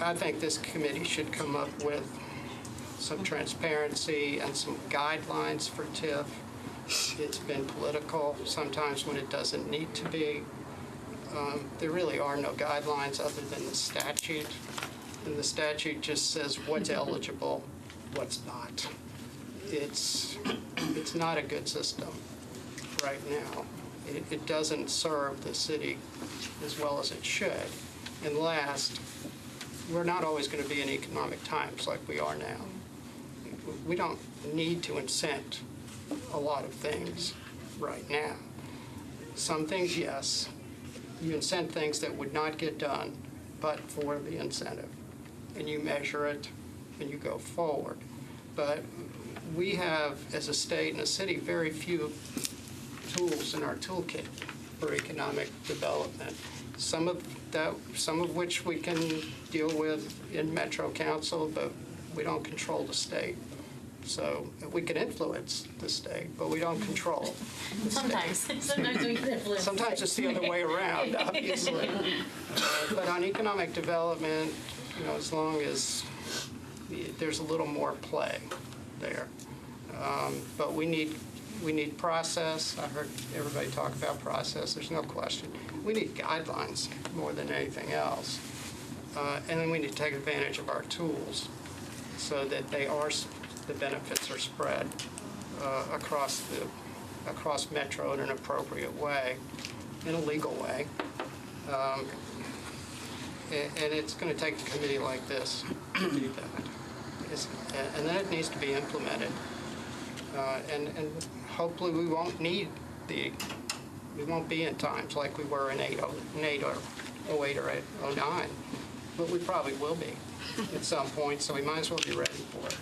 I think this committee should come up with some transparency and some guidelines for TIF. It's been political sometimes when it doesn't need to be. There really are no guidelines other than the statute. And the statute just says what's eligible, what's not. It's not a good system right now. It doesn't serve the city as well as it should. And last, we're not always going to be in economic times like we are now. We don't need to incent a lot of things right now. Some things, yes. You incent things that would not get done but for the incentive. And you measure it and you go forward. But we have, as a state and a city, very few tools in our toolkit for economic development. Some of which we can deal with in Metro Council, but we don't control the state. So we can influence the state, but we don't control the Sometimes. state. Sometimes we can influence. Sometimes it's the other way around, obviously. But on economic development, as long as there's a little more play there. But we need process. I heard everybody talk about process. There's no question. We need guidelines more than anything else. And then we need to take advantage of our tools so that the benefits are spread across Metro in an appropriate way, in a legal way. And it's going to take a committee like this to do that. and then it needs to be implemented. And hopefully we won't be in times like we were in 08 or 09, but we probably will be at some point, so we might as well be ready for it.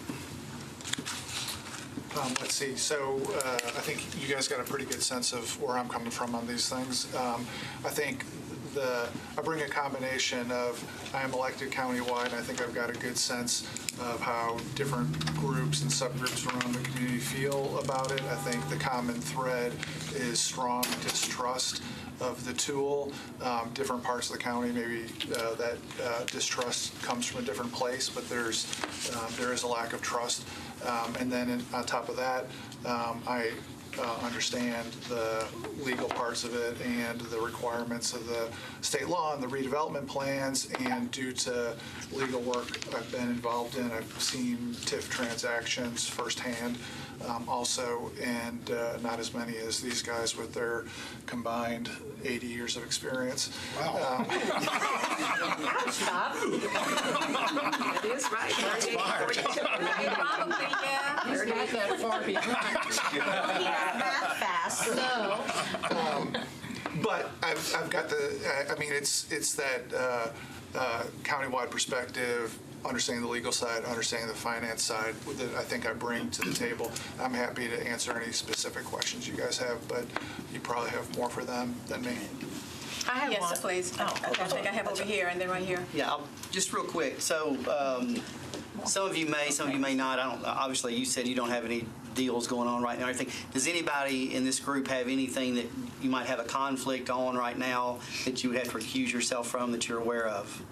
Let's see, so I think you guys got a pretty good sense of where I'm coming from on these things. I think I bring a combination of, I am elected countywide, and I think I've got a good sense of how different groups and subgroups around the community feel about it. I think the common thread is strong distrust of the tool. Different parts of the county, maybe that distrust comes from a different place, but there is a lack of trust. And then on top of that, I understand the legal parts of it and the requirements of the state law and the redevelopment plans, and due to legal work I've been involved in, I've seen TIF transactions firsthand also, and not as many as these guys with their combined 80 years of experience. Wow. Stop. That is right. Probably, yeah. You're not that far behind. Math fast, so. But I've got it's that countywide perspective, understanding the legal side, understanding the finance side that I think I bring to the table. I'm happy to answer any specific questions you guys have, but you probably have more for them than me. I have one. Yes, please. I think I have over here and then right here. Yeah, just real quick. So some of you may, some of you may not. Obviously, you said you don't have any deals going on right now. Does anybody in this group have anything that you might have a conflict on right now that you would have to recuse yourself from that you're aware of?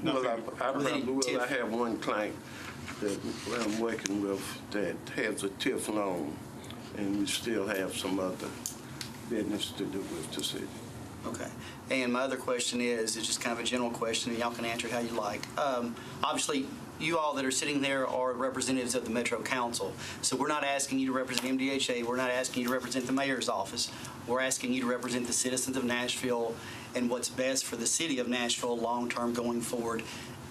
Well, I have one client that I'm working with that has a TIF loan, and we still have some other business to do with the city. Okay. And my other question is just kind of a general question, and y'all can answer it how you like. Obviously, you all that are sitting there are representatives of the Metro Council. So we're not asking you to represent MDHA. We're not asking you to represent the mayor's office. We're asking you to represent the citizens of Nashville and what's best for the city of Nashville long-term going forward.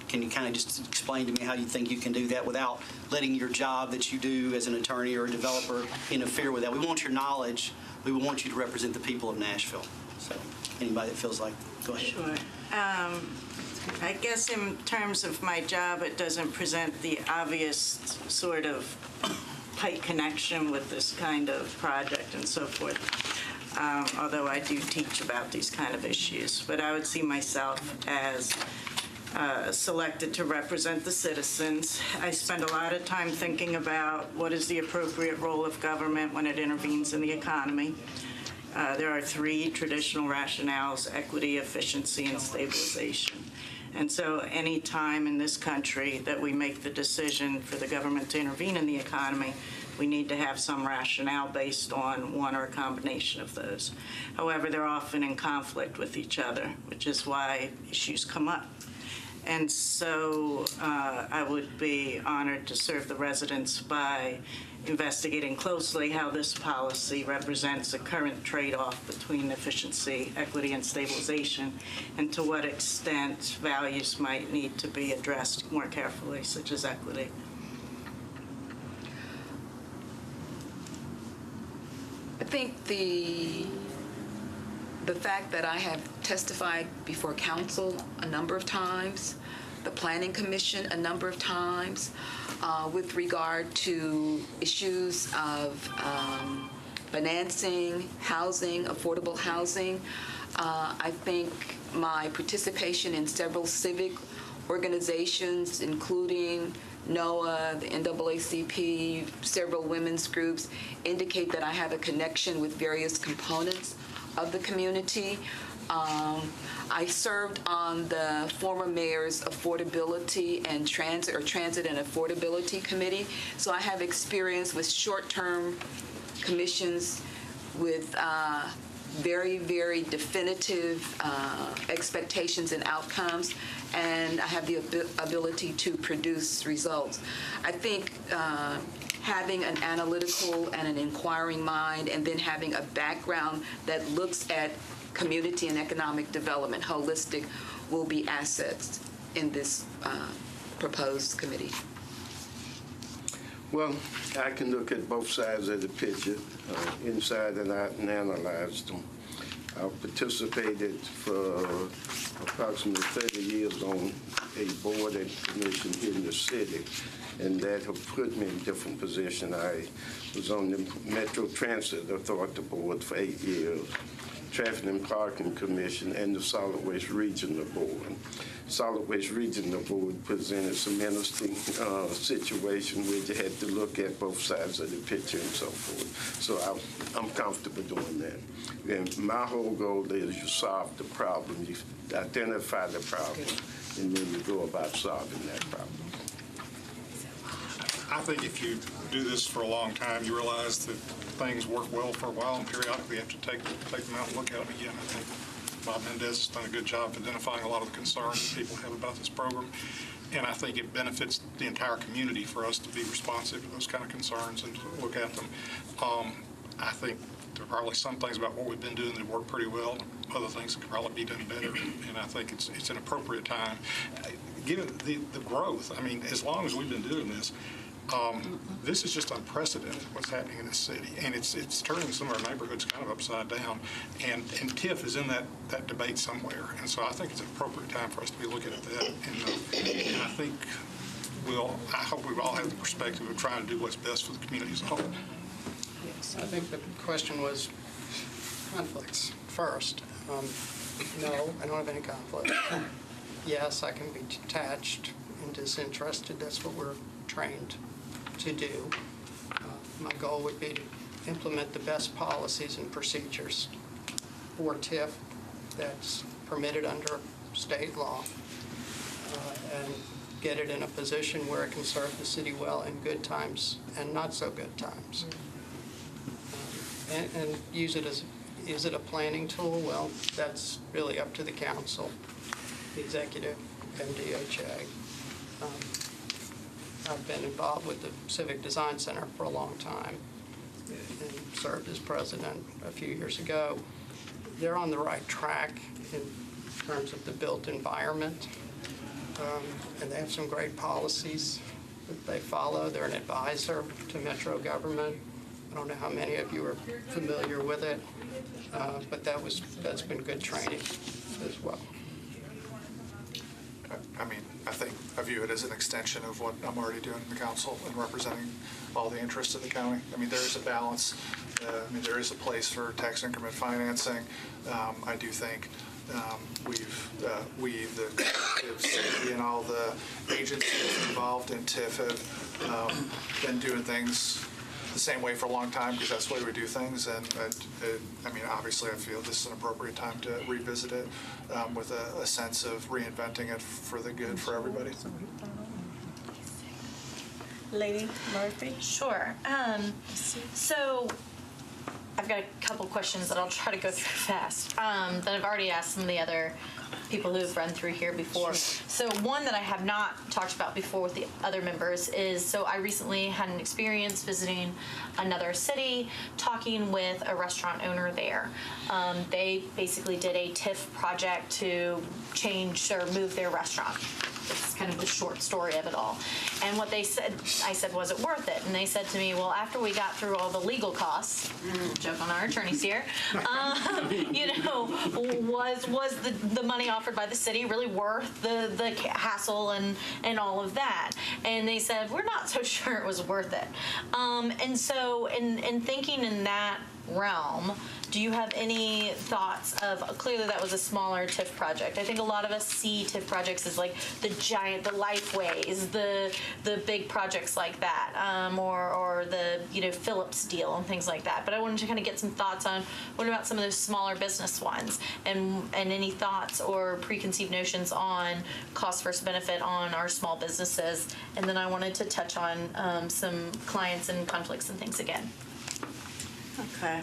Can you kind of just explain to me how you think you can do that without letting your job that you do as an attorney or a developer interfere with that? We want your knowledge. We want you to represent the people of Nashville. So anybody that feels like, go ahead. Sure. I guess in terms of my job, it doesn't present the obvious sort of tight connection with this kind of project and so forth, although I do teach about these kind of issues. But I would see myself as selected to represent the citizens. I spend a lot of time thinking about what is the appropriate role of government when it intervenes in the economy. There are three traditional rationales: equity, efficiency, and stabilization. And so any time in this country that we make the decision for the government to intervene in the economy, we need to have some rationale based on one or a combination of those. However, they're often in conflict with each other, which is why issues come up. And so I would be honored to serve the residents by investigating closely how this policy represents a current trade-off between efficiency, equity, and stabilization, and to what extent values might need to be addressed more carefully, such as equity. I think the fact that I have testified before council a number of times, the Planning Commission a number of times, with regard to issues of financing, housing, affordable housing. I think my participation in several civic organizations, including NOAA, the NAACP, several women's groups, indicate that I have a connection with various components of the community. I served on the former mayor's affordability and transit and affordability committee, so I have experience with short-term commissions with very, very definitive expectations and outcomes, and I have the ability to produce results. I think having an analytical and an inquiring mind, and then having a background that looks at community and economic development, holistic, will be assets in this proposed committee. Well, I can look at both sides of the picture, inside and out, and analyze them. I've participated for approximately 30 years on a board and commission here in the city, and that have put me in different positions. I was on the Metro Transit Authority Board for 8 years, Traffic and Parking Commission, and the Solid Waste Regional Board. Solid Waste Regional Board presented some interesting situation where you had to look at both sides of the picture and so forth. So I'm comfortable doing that. And my whole goal is you solve the problem, you identify the problem, and then you go about solving that problem. I think if you do this for a long time, you realize that things work well for a while, and periodically you have to take them out and look at them again. I think Bob Mendez has done a good job of identifying a lot of the concerns that people have about this program, and I think it benefits the entire community for us to be responsive to those kind of concerns and to look at them. I think there are probably some things about what we've been doing that work pretty well. Other things that could probably be done better, and I think it's an appropriate time. Given the growth, I mean, as long as we've been doing this, this is just unprecedented what's happening in this city, and it's turning some of our neighborhoods kind of upside down, and TIF is in that debate somewhere, and so I think it's an appropriate time for us to be looking at that, and I think I hope we all have the perspective of trying to do what's best for the community as a whole. Yes, I think the question was conflicts first. No, I don't have any conflict. Yes, I can be detached and disinterested. That's what we're trained to do. My goal would be to implement the best policies and procedures for TIF that's permitted under state law, and get it in a position where it can serve the city well in good times and not so good times. And use it as, is it a planning tool? Well, that's really up to the council, the executive, MDHA. I've been involved with the Civic Design Center for a long time and served as president a few years ago. They're on the right track in terms of the built environment, and they have some great policies that they follow. They're an advisor to Metro government. I don't know how many of you are familiar with it, but that's been good training as well. I mean, I view it as an extension of what I'm already doing in the council and representing all the interests of the county. I mean, there is a balance. I mean, there is a place for tax increment financing. I do think the city and all the agencies involved in TIF have been doing things the same way for a long time because that's the way we do things. And I mean, obviously, I feel this is an appropriate time to revisit it with a sense of reinventing it for the good for everybody. Lady Murphy? Sure. So I've got a couple questions that I'll try to go through fast that I've already asked some of the other people who've run through here before. So one that I have not talked about before with the other members is, so I recently had an experience visiting another city, talking with a restaurant owner there. They basically did a TIF project to change or move their restaurant. It's kind of the short story of it all. And what they said, I said, was it worth it? And they said to me, well, after we got through all the legal costs, joke on our attorneys here, was the money offered by the city really worth the hassle and all of that? And they said, we're not so sure it was worth it. And so in thinking in that realm, do you have any thoughts of, clearly that was a smaller TIF project. I think a lot of us see TIF projects as like the giant, the Lifeways, the big projects like that, or the Phillips deal and things like that. But I wanted to kind of get some thoughts on what about some of those smaller business ones, and any thoughts or preconceived notions on cost versus benefit on our small businesses. And then I wanted to touch on some clients and conflicts and things again. Okay.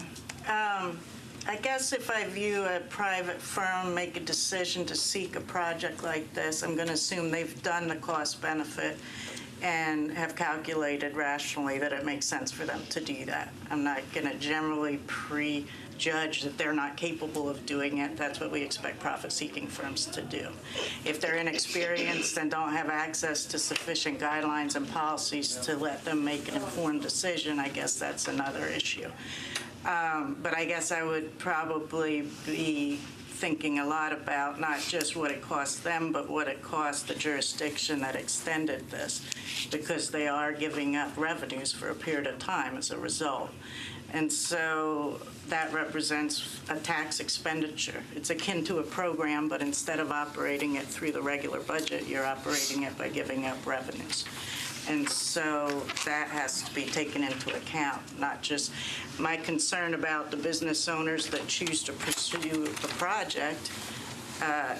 I guess if I view a private firm make a decision to seek a project like this, I'm going to assume they've done the cost benefit and have calculated rationally that it makes sense for them to do that. I'm not going to generally judge that they're not capable of doing it, that's what we expect profit-seeking firms to do. If they're inexperienced and don't have access to sufficient guidelines and policies to let them make an informed decision, I guess that's another issue. But I guess I would probably be thinking a lot about not just what it cost them, but what it cost the jurisdiction that extended this, because they are giving up revenues for a period of time as a result. And so that represents a tax expenditure. It's akin to a program, but instead of operating it through the regular budget, you're operating it by giving up revenues. And so that has to be taken into account, not just my concern about the business owners that choose to pursue the project.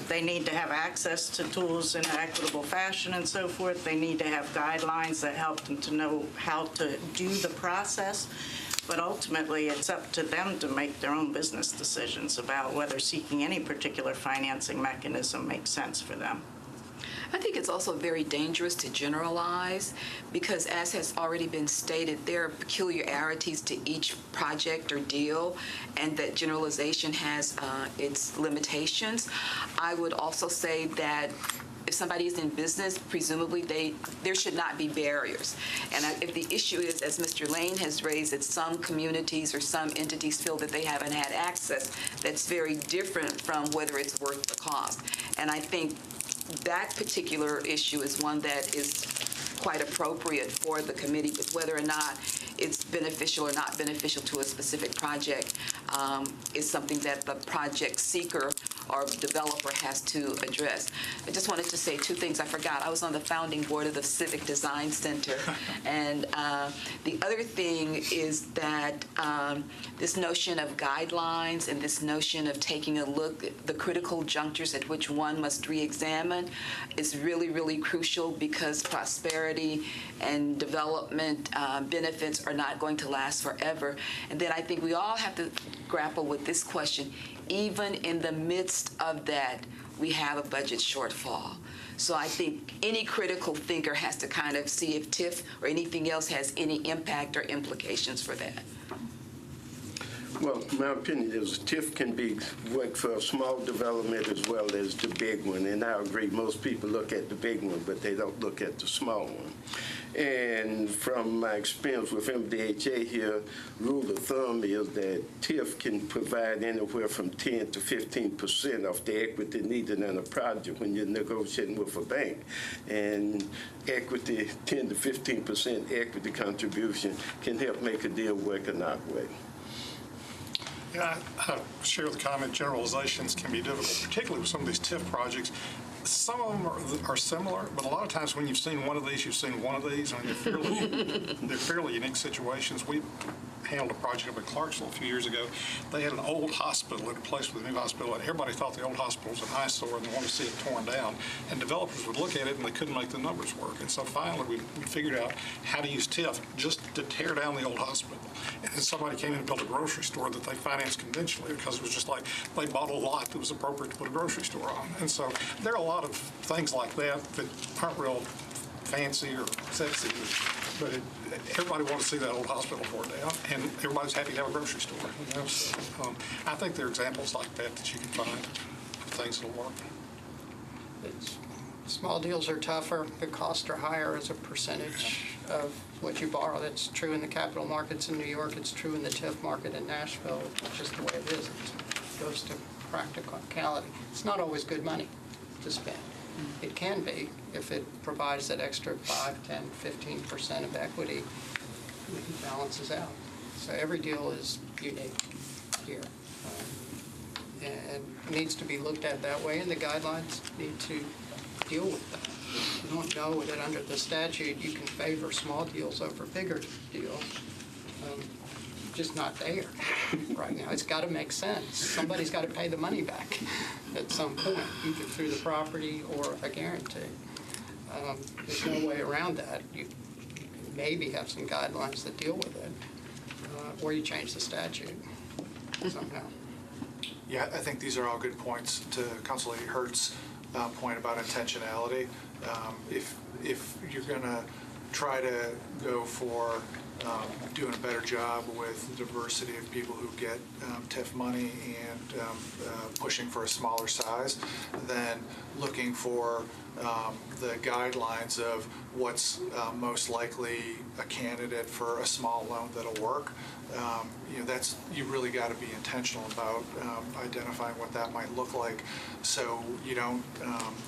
They need to have access to tools in an equitable fashion and so forth. They need to have guidelines that help them to know how to do the process. But ultimately, it's up to them to make their own business decisions about whether seeking any particular financing mechanism makes sense for them. I think it's also very dangerous to generalize because, as has already been stated, there are peculiarities to each project or deal, and that generalization has its limitations. I would also say that if somebody is in business, presumably there should not be barriers. And if the issue is, as Mr. Lane has raised, that some communities or some entities feel that they haven't had access, that's very different from whether it's worth the cost. And I think that particular issue is one that is quite appropriate for the committee, but whether or not it's beneficial or not beneficial to a specific project is something that the project seeker or developer has to address. I just wanted to say two things I forgot. I was on the founding board of the Civic Design Center, and the other thing is that this notion of guidelines and this notion of taking a look at the critical junctures at which one must re-examine is really, really crucial, because prosperity and development benefits are not going to last forever. And then I think we all have to grapple with this question. Even in the midst of that, we have a budget shortfall. So I think any critical thinker has to kind of see if TIF or anything else has any impact or implications for that. Well, my opinion is TIF can work for a small development as well as the big one. And I agree, most people look at the big one, but they don't look at the small one. And from my experience with MDHA here, rule of thumb is that TIF can provide anywhere from 10 to 15% of the equity needed in a project when you're negotiating with a bank. And equity, 10 to 15% equity contribution can help make a deal work in our way. Yeah, I share the comment. Generalizations can be difficult, particularly with some of these TIF projects. Some of them are similar, but a lot of times when you've seen one of these, you've seen one of these. I mean, they're fairly unique situations. We handled a project up in Clarksville a few years ago. They had an old hospital in place with a new hospital, and everybody thought the old hospital was an eyesore and they wanted to see it torn down. And developers would look at it and they couldn't make the numbers work. And so finally we figured out how to use TIF just to tear down the old hospital. And then somebody came in and built a grocery store that they financed conventionally, because it was just like they bought a lot that was appropriate to put a grocery store on. And so there are a lot of things like that that aren't real fancy or sexy, but everybody wants to see that old hospital torn down, and everybody's happy to have a grocery store. You know? So, I think there are examples like that that you can find of things that'll work. Small deals are tougher. The costs are higher as a percentage of what you borrow. That's true in the capital markets in New York. It's true in the TIF market in Nashville. It's just the way it is. It goes to practicality. It's not always good money to spend. It can be if it provides that extra 5, 10, 15% of equity, it balances out. So every deal is unique here. And needs to be looked at that way, and the guidelines need to deal with that. You don't know that under the statute you can favor small deals over bigger deals. Just not there right now. It's got to make sense. Somebody's got to pay the money back at some point, either through the property or a guarantee. There's no way around that. You maybe have some guidelines that deal with it, or you change the statute somehow. Yeah, I think these are all good points to Council Lady Hurt's point about intentionality. If you're going to try to go for doing a better job with the diversity of people who get TIF money and pushing for a smaller size than looking for the guidelines of what's most likely a candidate for a small loan that'll work. You really got to be intentional about identifying what that might look like, so you don't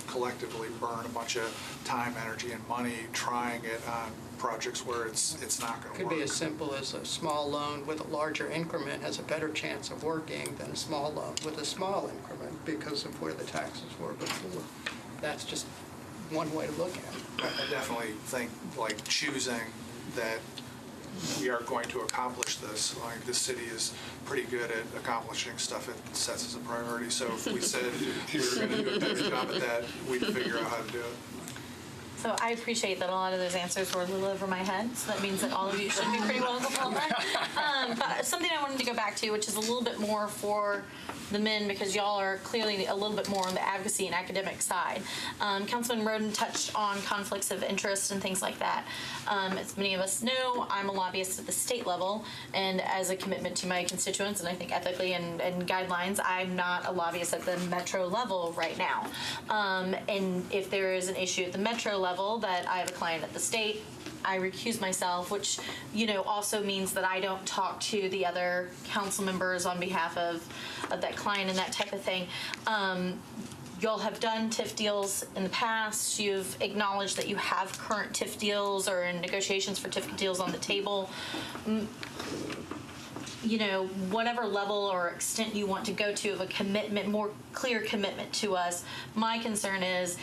collectively burn a bunch of time, energy, and money trying it on projects where it's not going to Could work. be as simple as a small loan with a larger increment has a better chance of working than a small loan with a small increment because of where the taxes were before. That's just one way to look at it. I definitely think like choosing that we are going to accomplish this. Like, this city is pretty good at accomplishing stuff it sets as a priority. So if we said we were going to do a better job at that, we'd figure out how to do it. So I appreciate that a lot of those answers were a little over my head, so that means that all of you should be pretty well qualified. But something I wanted to go back to, which is a little bit more for the men, because y'all are clearly a little bit more on the advocacy and academic side. Councilman Roden touched on conflicts of interest and things like that. As many of us know, I'm a lobbyist at the state level, and as a commitment to my constituents, and I think ethically and guidelines, I'm not a lobbyist at the metro level right now. And if there is an issue at the metro level that I have a client at the state, I recuse myself, which, also means that I don't talk to the other council members on behalf of that client and that type of thing. Y'all have done TIF deals in the past. You've acknowledged that you have current TIF deals or in negotiations for TIF deals on the table. Whatever level or extent you want to go to of a commitment, more clear commitment to us, my concern is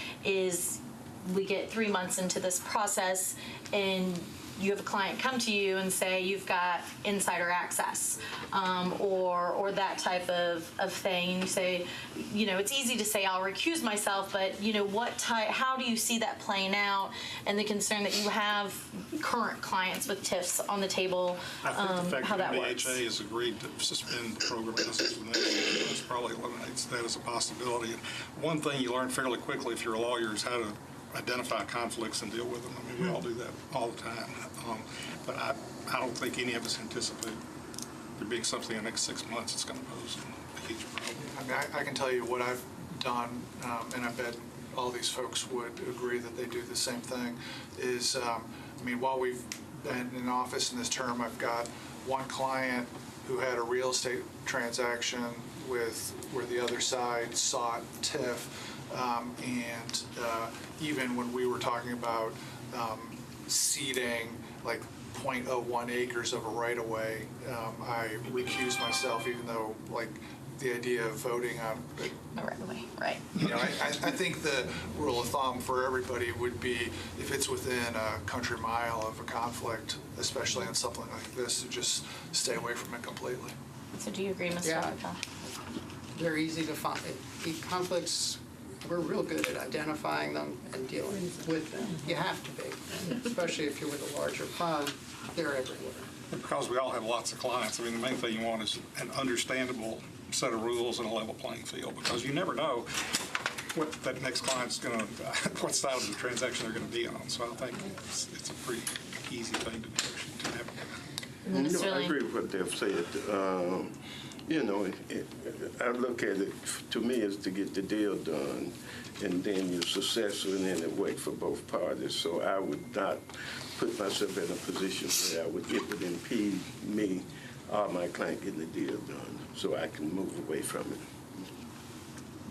we get 3 months into this process and you have a client come to you and say you've got insider access, or that type of thing. And you say, it's easy to say I'll recuse myself, but how do you see that playing out? And the concern that you have current clients with TIFs on the table, I think the fact how that that works. MDHA has agreed to suspend the program for the next 6 months probably eliminates that as a possibility. And one thing you learn fairly quickly if you're a lawyer is how to identify conflicts and deal with them. I mean, we all do that all the time. But I don't think any of us anticipate there being something in the next 6 months that's going to pose a huge problem. I mean, I can tell you what I've done, and I bet all these folks would agree that they do the same thing, is, while we've been in office in this term, I've got one client who had a real estate transaction where the other side sought TIF, and even when we were talking about ceding like 0.01 acres of a right-of-way, I recused myself, even though the idea of voting on it. Right away, right. I think the rule of thumb for everybody would be if it's within a country mile of a conflict, especially on something like this, to just stay away from it completely. So do you agree, Mr. Yeah. Arca? They're easy to find. The conflicts, we're real good at identifying them and dealing with them. You have to be, especially if you're with a larger fund. They're everywhere. Because we all have lots of clients, the main thing you want is an understandable set of rules and a level playing field, because you never know what that next client's going to, what side of the transaction they're going to be on. So I think it's a pretty easy thing to navigate. I agree with what they've said. I look at it, to me, is to get the deal done, and then you're successful, and then it works for both parties. So I would not put myself in a position where it would impede me or my client getting the deal done, so I can move away from it.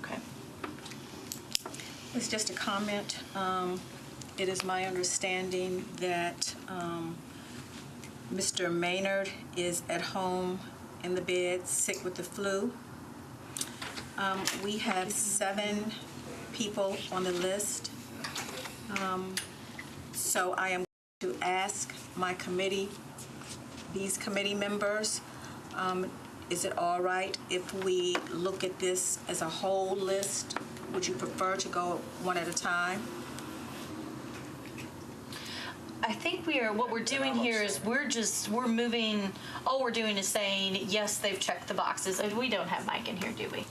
Okay. It's just a comment. It is my understanding that Mr. Maynard is at home in the bed, sick with the flu. We have 7 people on the list. So I am going to ask my committee, these committee members, is it all right if we look at this as a whole list? Would you prefer to go one at a time? I think what we're doing here is we're moving, all we're doing is saying, yes, they've checked the boxes. And we don't have Mike in here, do we?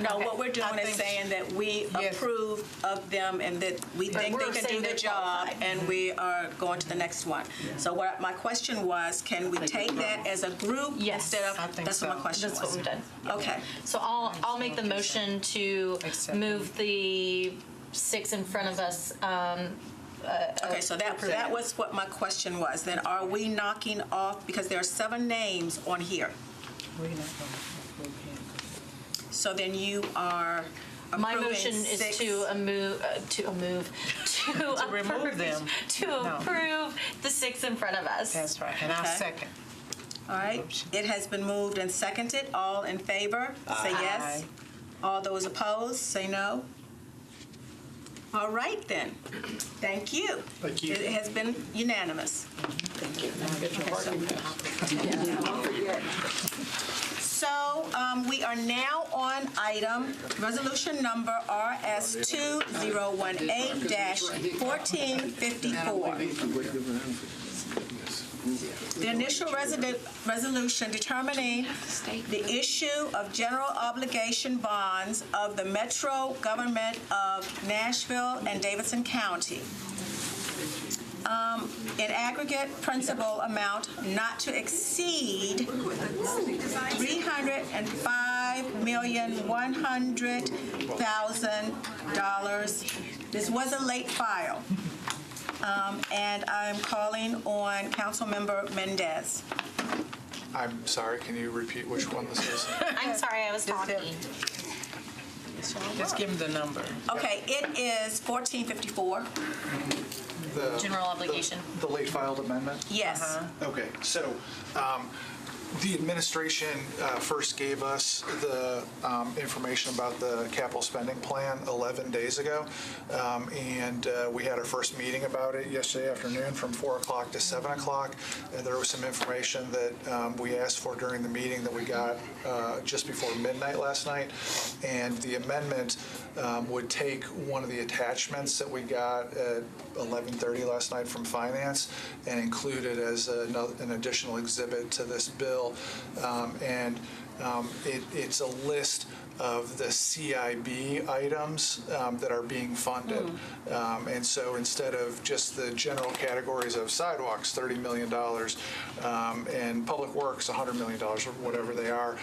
No, what we're doing is saying that we approve of them and that we think they can do the job, and we are going to the next one. So my question was, can we take that as a group instead of? I think that's so. what my question That's was. what we've done. Okay. So I'll make the motion to move the 6 in front of us. Okay, so that was what my question was. Then are we knocking off, because there are 7 names on here. We're not going to approve him. So then you are approving My motion is 6. to remove them. To approve the 6 in front of us. That's right, and I'll Okay. second. All right, it has been moved and seconded. All in favor, say yes. Aye. All those opposed, say no. All right then. Thank you. Thank you. It has been unanimous. Thank you. Now get your parking pass. So we are now on item resolution number RS 2018-1454. The initial resolution determining the issue of general obligation bonds of the Metro Government of Nashville and Davidson County. In aggregate principal amount not to exceed $305,100,000. This was a late file. And I'm calling on Councilmember Mendez. I'm sorry, can you repeat which one this is? I'm sorry, I was talking. Just give him the number. Okay, it is 1454. General obligation. The late filed amendment? Yes. Okay, so the administration first gave us the information about the capital spending plan 11 days ago, and we had our first meeting about it yesterday afternoon from 4 o'clock to 7 o'clock. And there was some information that we asked for during the meeting that we got just before midnight last night, and the amendment would take one of the attachments that we got at 11:30 last night from Finance and include it as an additional exhibit to this bill. It's a list of the CIB items that are being funded. And so instead of just the general categories of sidewalks, $30 million, and public works, $100 million, or whatever they are,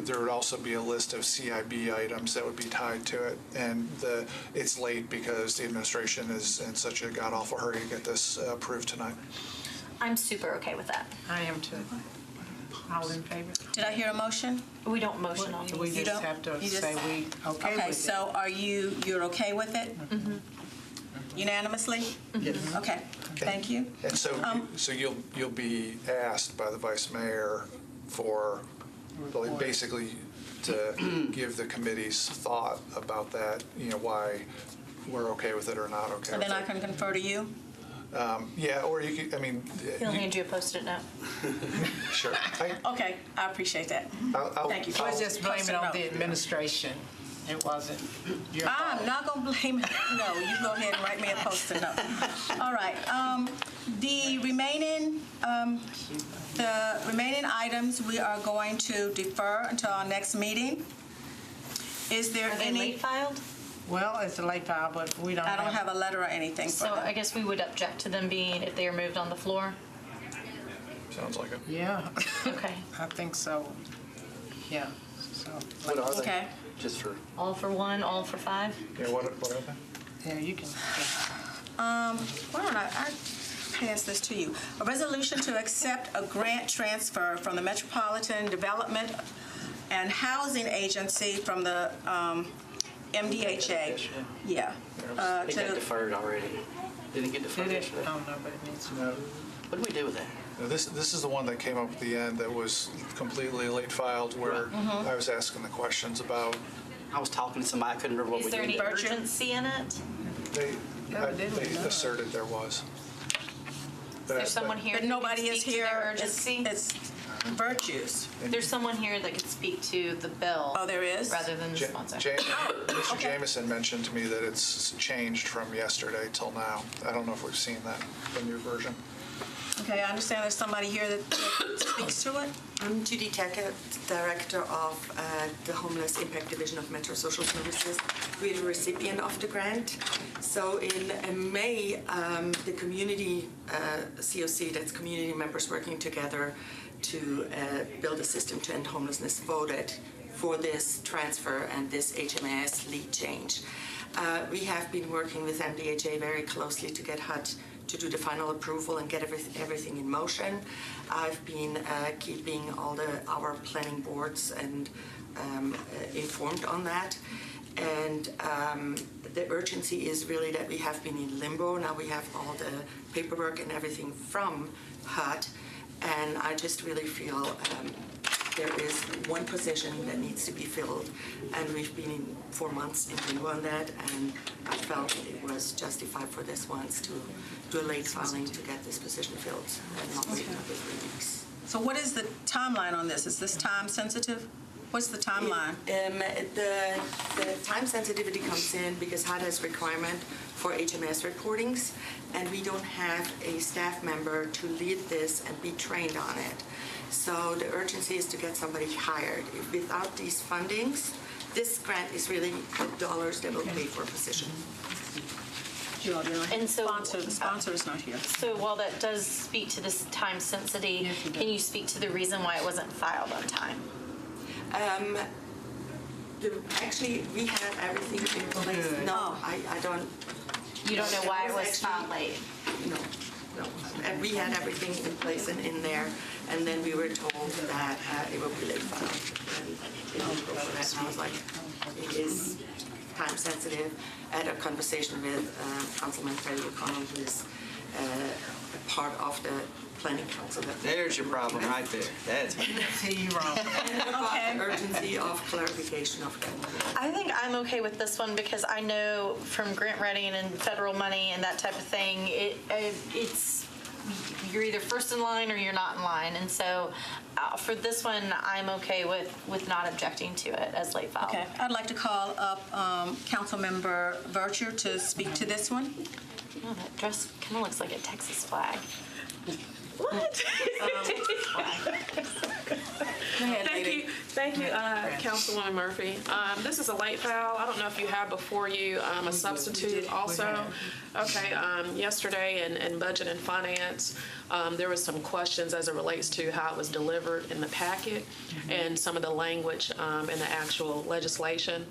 there would also be a list of CIB items that would be tied to it. And it's late because the administration is in such a god-awful hurry to get this approved tonight. I'm super okay with that. I am too. All in favor? Did I hear a motion? We don't motion on We these. You just don't? have to You just- say we okay Okay, with so are you're okay with it? Unanimously? Yes. Okay, thank you. And so, so you'll be asked by the vice mayor for, basically, to give the committee's thought about that, why we're okay with it or not okay And with then I it. can confer to you? Yeah, or you could, He'll hand you a Post-it note. sure. Okay, I appreciate that. Thank you. We'll just blame it on Post-it the note. administration. It wasn't your fault. I'm not gonna blame it. No, you go ahead and write me a Post-it note. All right, the remaining items we are going to defer until our next meeting. Is there Are they any? late filed? Well, it's a late file, but we don't I don't have a letter or anything for So them. I guess we would object to them being, if they are moved on the floor. Sounds like it. Yeah, Okay. I think so. Yeah. So, What are they? Okay. Just for, All for 1, all for 5? yeah, what are they? yeah, you can. Why don't I pass this to you? A resolution to accept a grant transfer from the Metropolitan Development and Housing Agency from the MDHA. Yeah. It got deferred already. Didn't it get deferred Did it? yesterday? I don't know, but it needs to. No. What did we do with that? No, this is the one that came up at the end that was completely late filed, where I was asking the questions about. I was talking to somebody, I couldn't remember what Is we there did. any urgency in it? They asserted there was. Is there someone here But who nobody can is speak to here. their urgency? virtues. There's someone here that could speak to the bill. Oh, there is? Rather than the sponsor. Mr. Jameson mentioned to me that it's changed from yesterday till now. I don't know if we've seen that, the new version. Okay, I understand there's somebody here that speaks to it. I'm Judy Tackett, Director of the Homeless Impact Division of Metro Social Services. We're the recipient of the grant. So in May, the community COC, that's community members working together to build a system to end homelessness, voted for this transfer and this HMAS lead change. We have been working with MDHA very closely to get HUD to do the final approval and get everything in motion. I've been keeping all our planning boards and informed on that. And the urgency is really that we have been in limbo. Now we have all the paperwork and everything from HUD. And I just really feel there is one position that needs to be filled, and we've been in 4 months in limbo on that, and I felt it was justified for this once to do a late filing to get this position filled and not wait another 3 weeks. So what is the timeline on this? Is this time sensitive? What's the timeline? The time sensitivity comes in because HUD has requirement for HMS reportings, and we don't have a staff member to lead this and be trained on it. So the urgency is to get somebody hired. Without these fundings, this grant is really the dollars that will pay for a position. And so the sponsor is not here. So while that does speak to this time sensitivity, can you speak to the reason why it wasn't filed on time? Actually, we had everything in place. No, I don't. You don't know why it was filed late? No. And we had everything in place and in there, and then we were told that it would be late filed. And it didn't go for that. And I was like, it is time sensitive. I had a conversation with Councilman Freddie O'Connell, who is a part of the planning council. There's your problem right there. That's you wrong. And the urgency of clarification of that. I think I'm okay with this one because I know from grant writing and federal money and that type of thing, it's you're either first in line or you're not in line. And so for this one, I'm okay with not objecting to it as late file. Okay, I'd like to call up Councilmember Virtue to speak to this one. Oh, that dress kind of looks like a Texas flag. What? Thank you, Councilwoman Murphy. This is a late file. I don't know if you have before you a substitute also. Okay, yesterday in Budget and Finance, there was some questions as it relates to how it was delivered in the packet and some of the language in the actual legislation.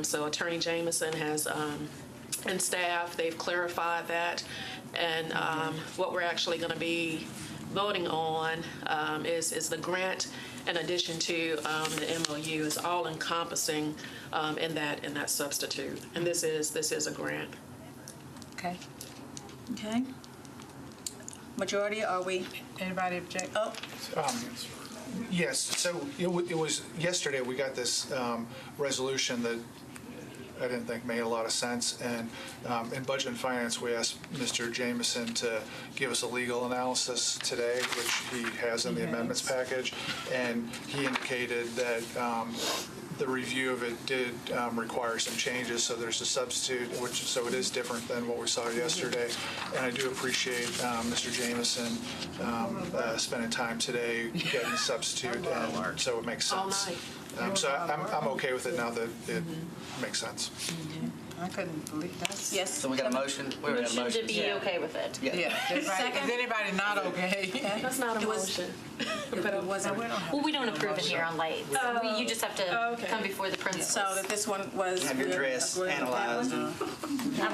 So Attorney Jameson has and staff, they've clarified that. And what we're actually going to be voting on is the grant in addition to the MOU is all encompassing in that substitute. And this is a grant. Okay. Okay. Majority, are we? Anybody object? Oh. Yes, so it was yesterday we got this resolution that I didn't think made a lot of sense. And in Budget and Finance, we asked Mr. Jameson to give us a legal analysis today, which he has in the amendments package. And he indicated that the review of it did require some changes, so there's a substitute, so it is different than what we saw yesterday. And I do appreciate Mr. Jameson spending time today getting a substitute, and so it makes sense. So I'm okay with it now that it makes sense. I couldn't believe that. Yes. So we got a motion? We already got a Motion motion. to be okay with it. Yeah. Is anybody not okay? That's not a motion. But it wasn't. Well, we don't approve it here on late. You just have to come before the principals. So that this one was. Have your dress analyzed. I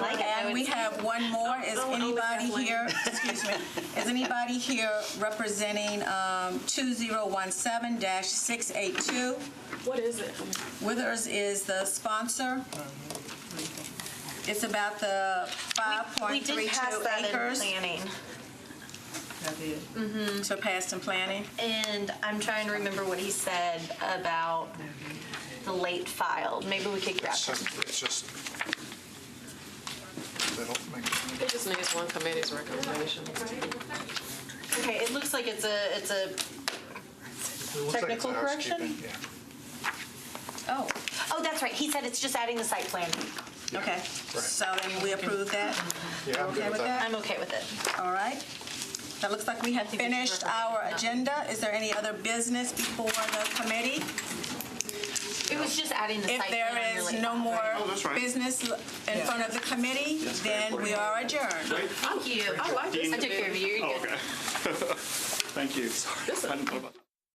like it. And we have one more. Is anybody here, excuse me, is anybody here representing 2017-682? What is it? Withers is the sponsor. It's about the 5.32 We did pass that in acres. planning. So passed in planning. And I'm trying to remember what he said about the late filed. Maybe we could grab him. It's just, they don't make It just needs one committee's recommendation. Okay, it looks like it's a It looks like it's Technical correction? housekeeping, yeah. Oh, that's right. He said it's just adding the site plan. Okay, so then we approve that? Yeah, I'm good Okay with with that. I'm okay with it. All right. That looks like we have finished our agenda. Is there any other business before the committee? It was just adding the If site there plan. is really. no more that's right. business in front of the committee, then we are adjourned. Thank you. I like this. I took care of you. You're good. Thank you. I didn't know about that.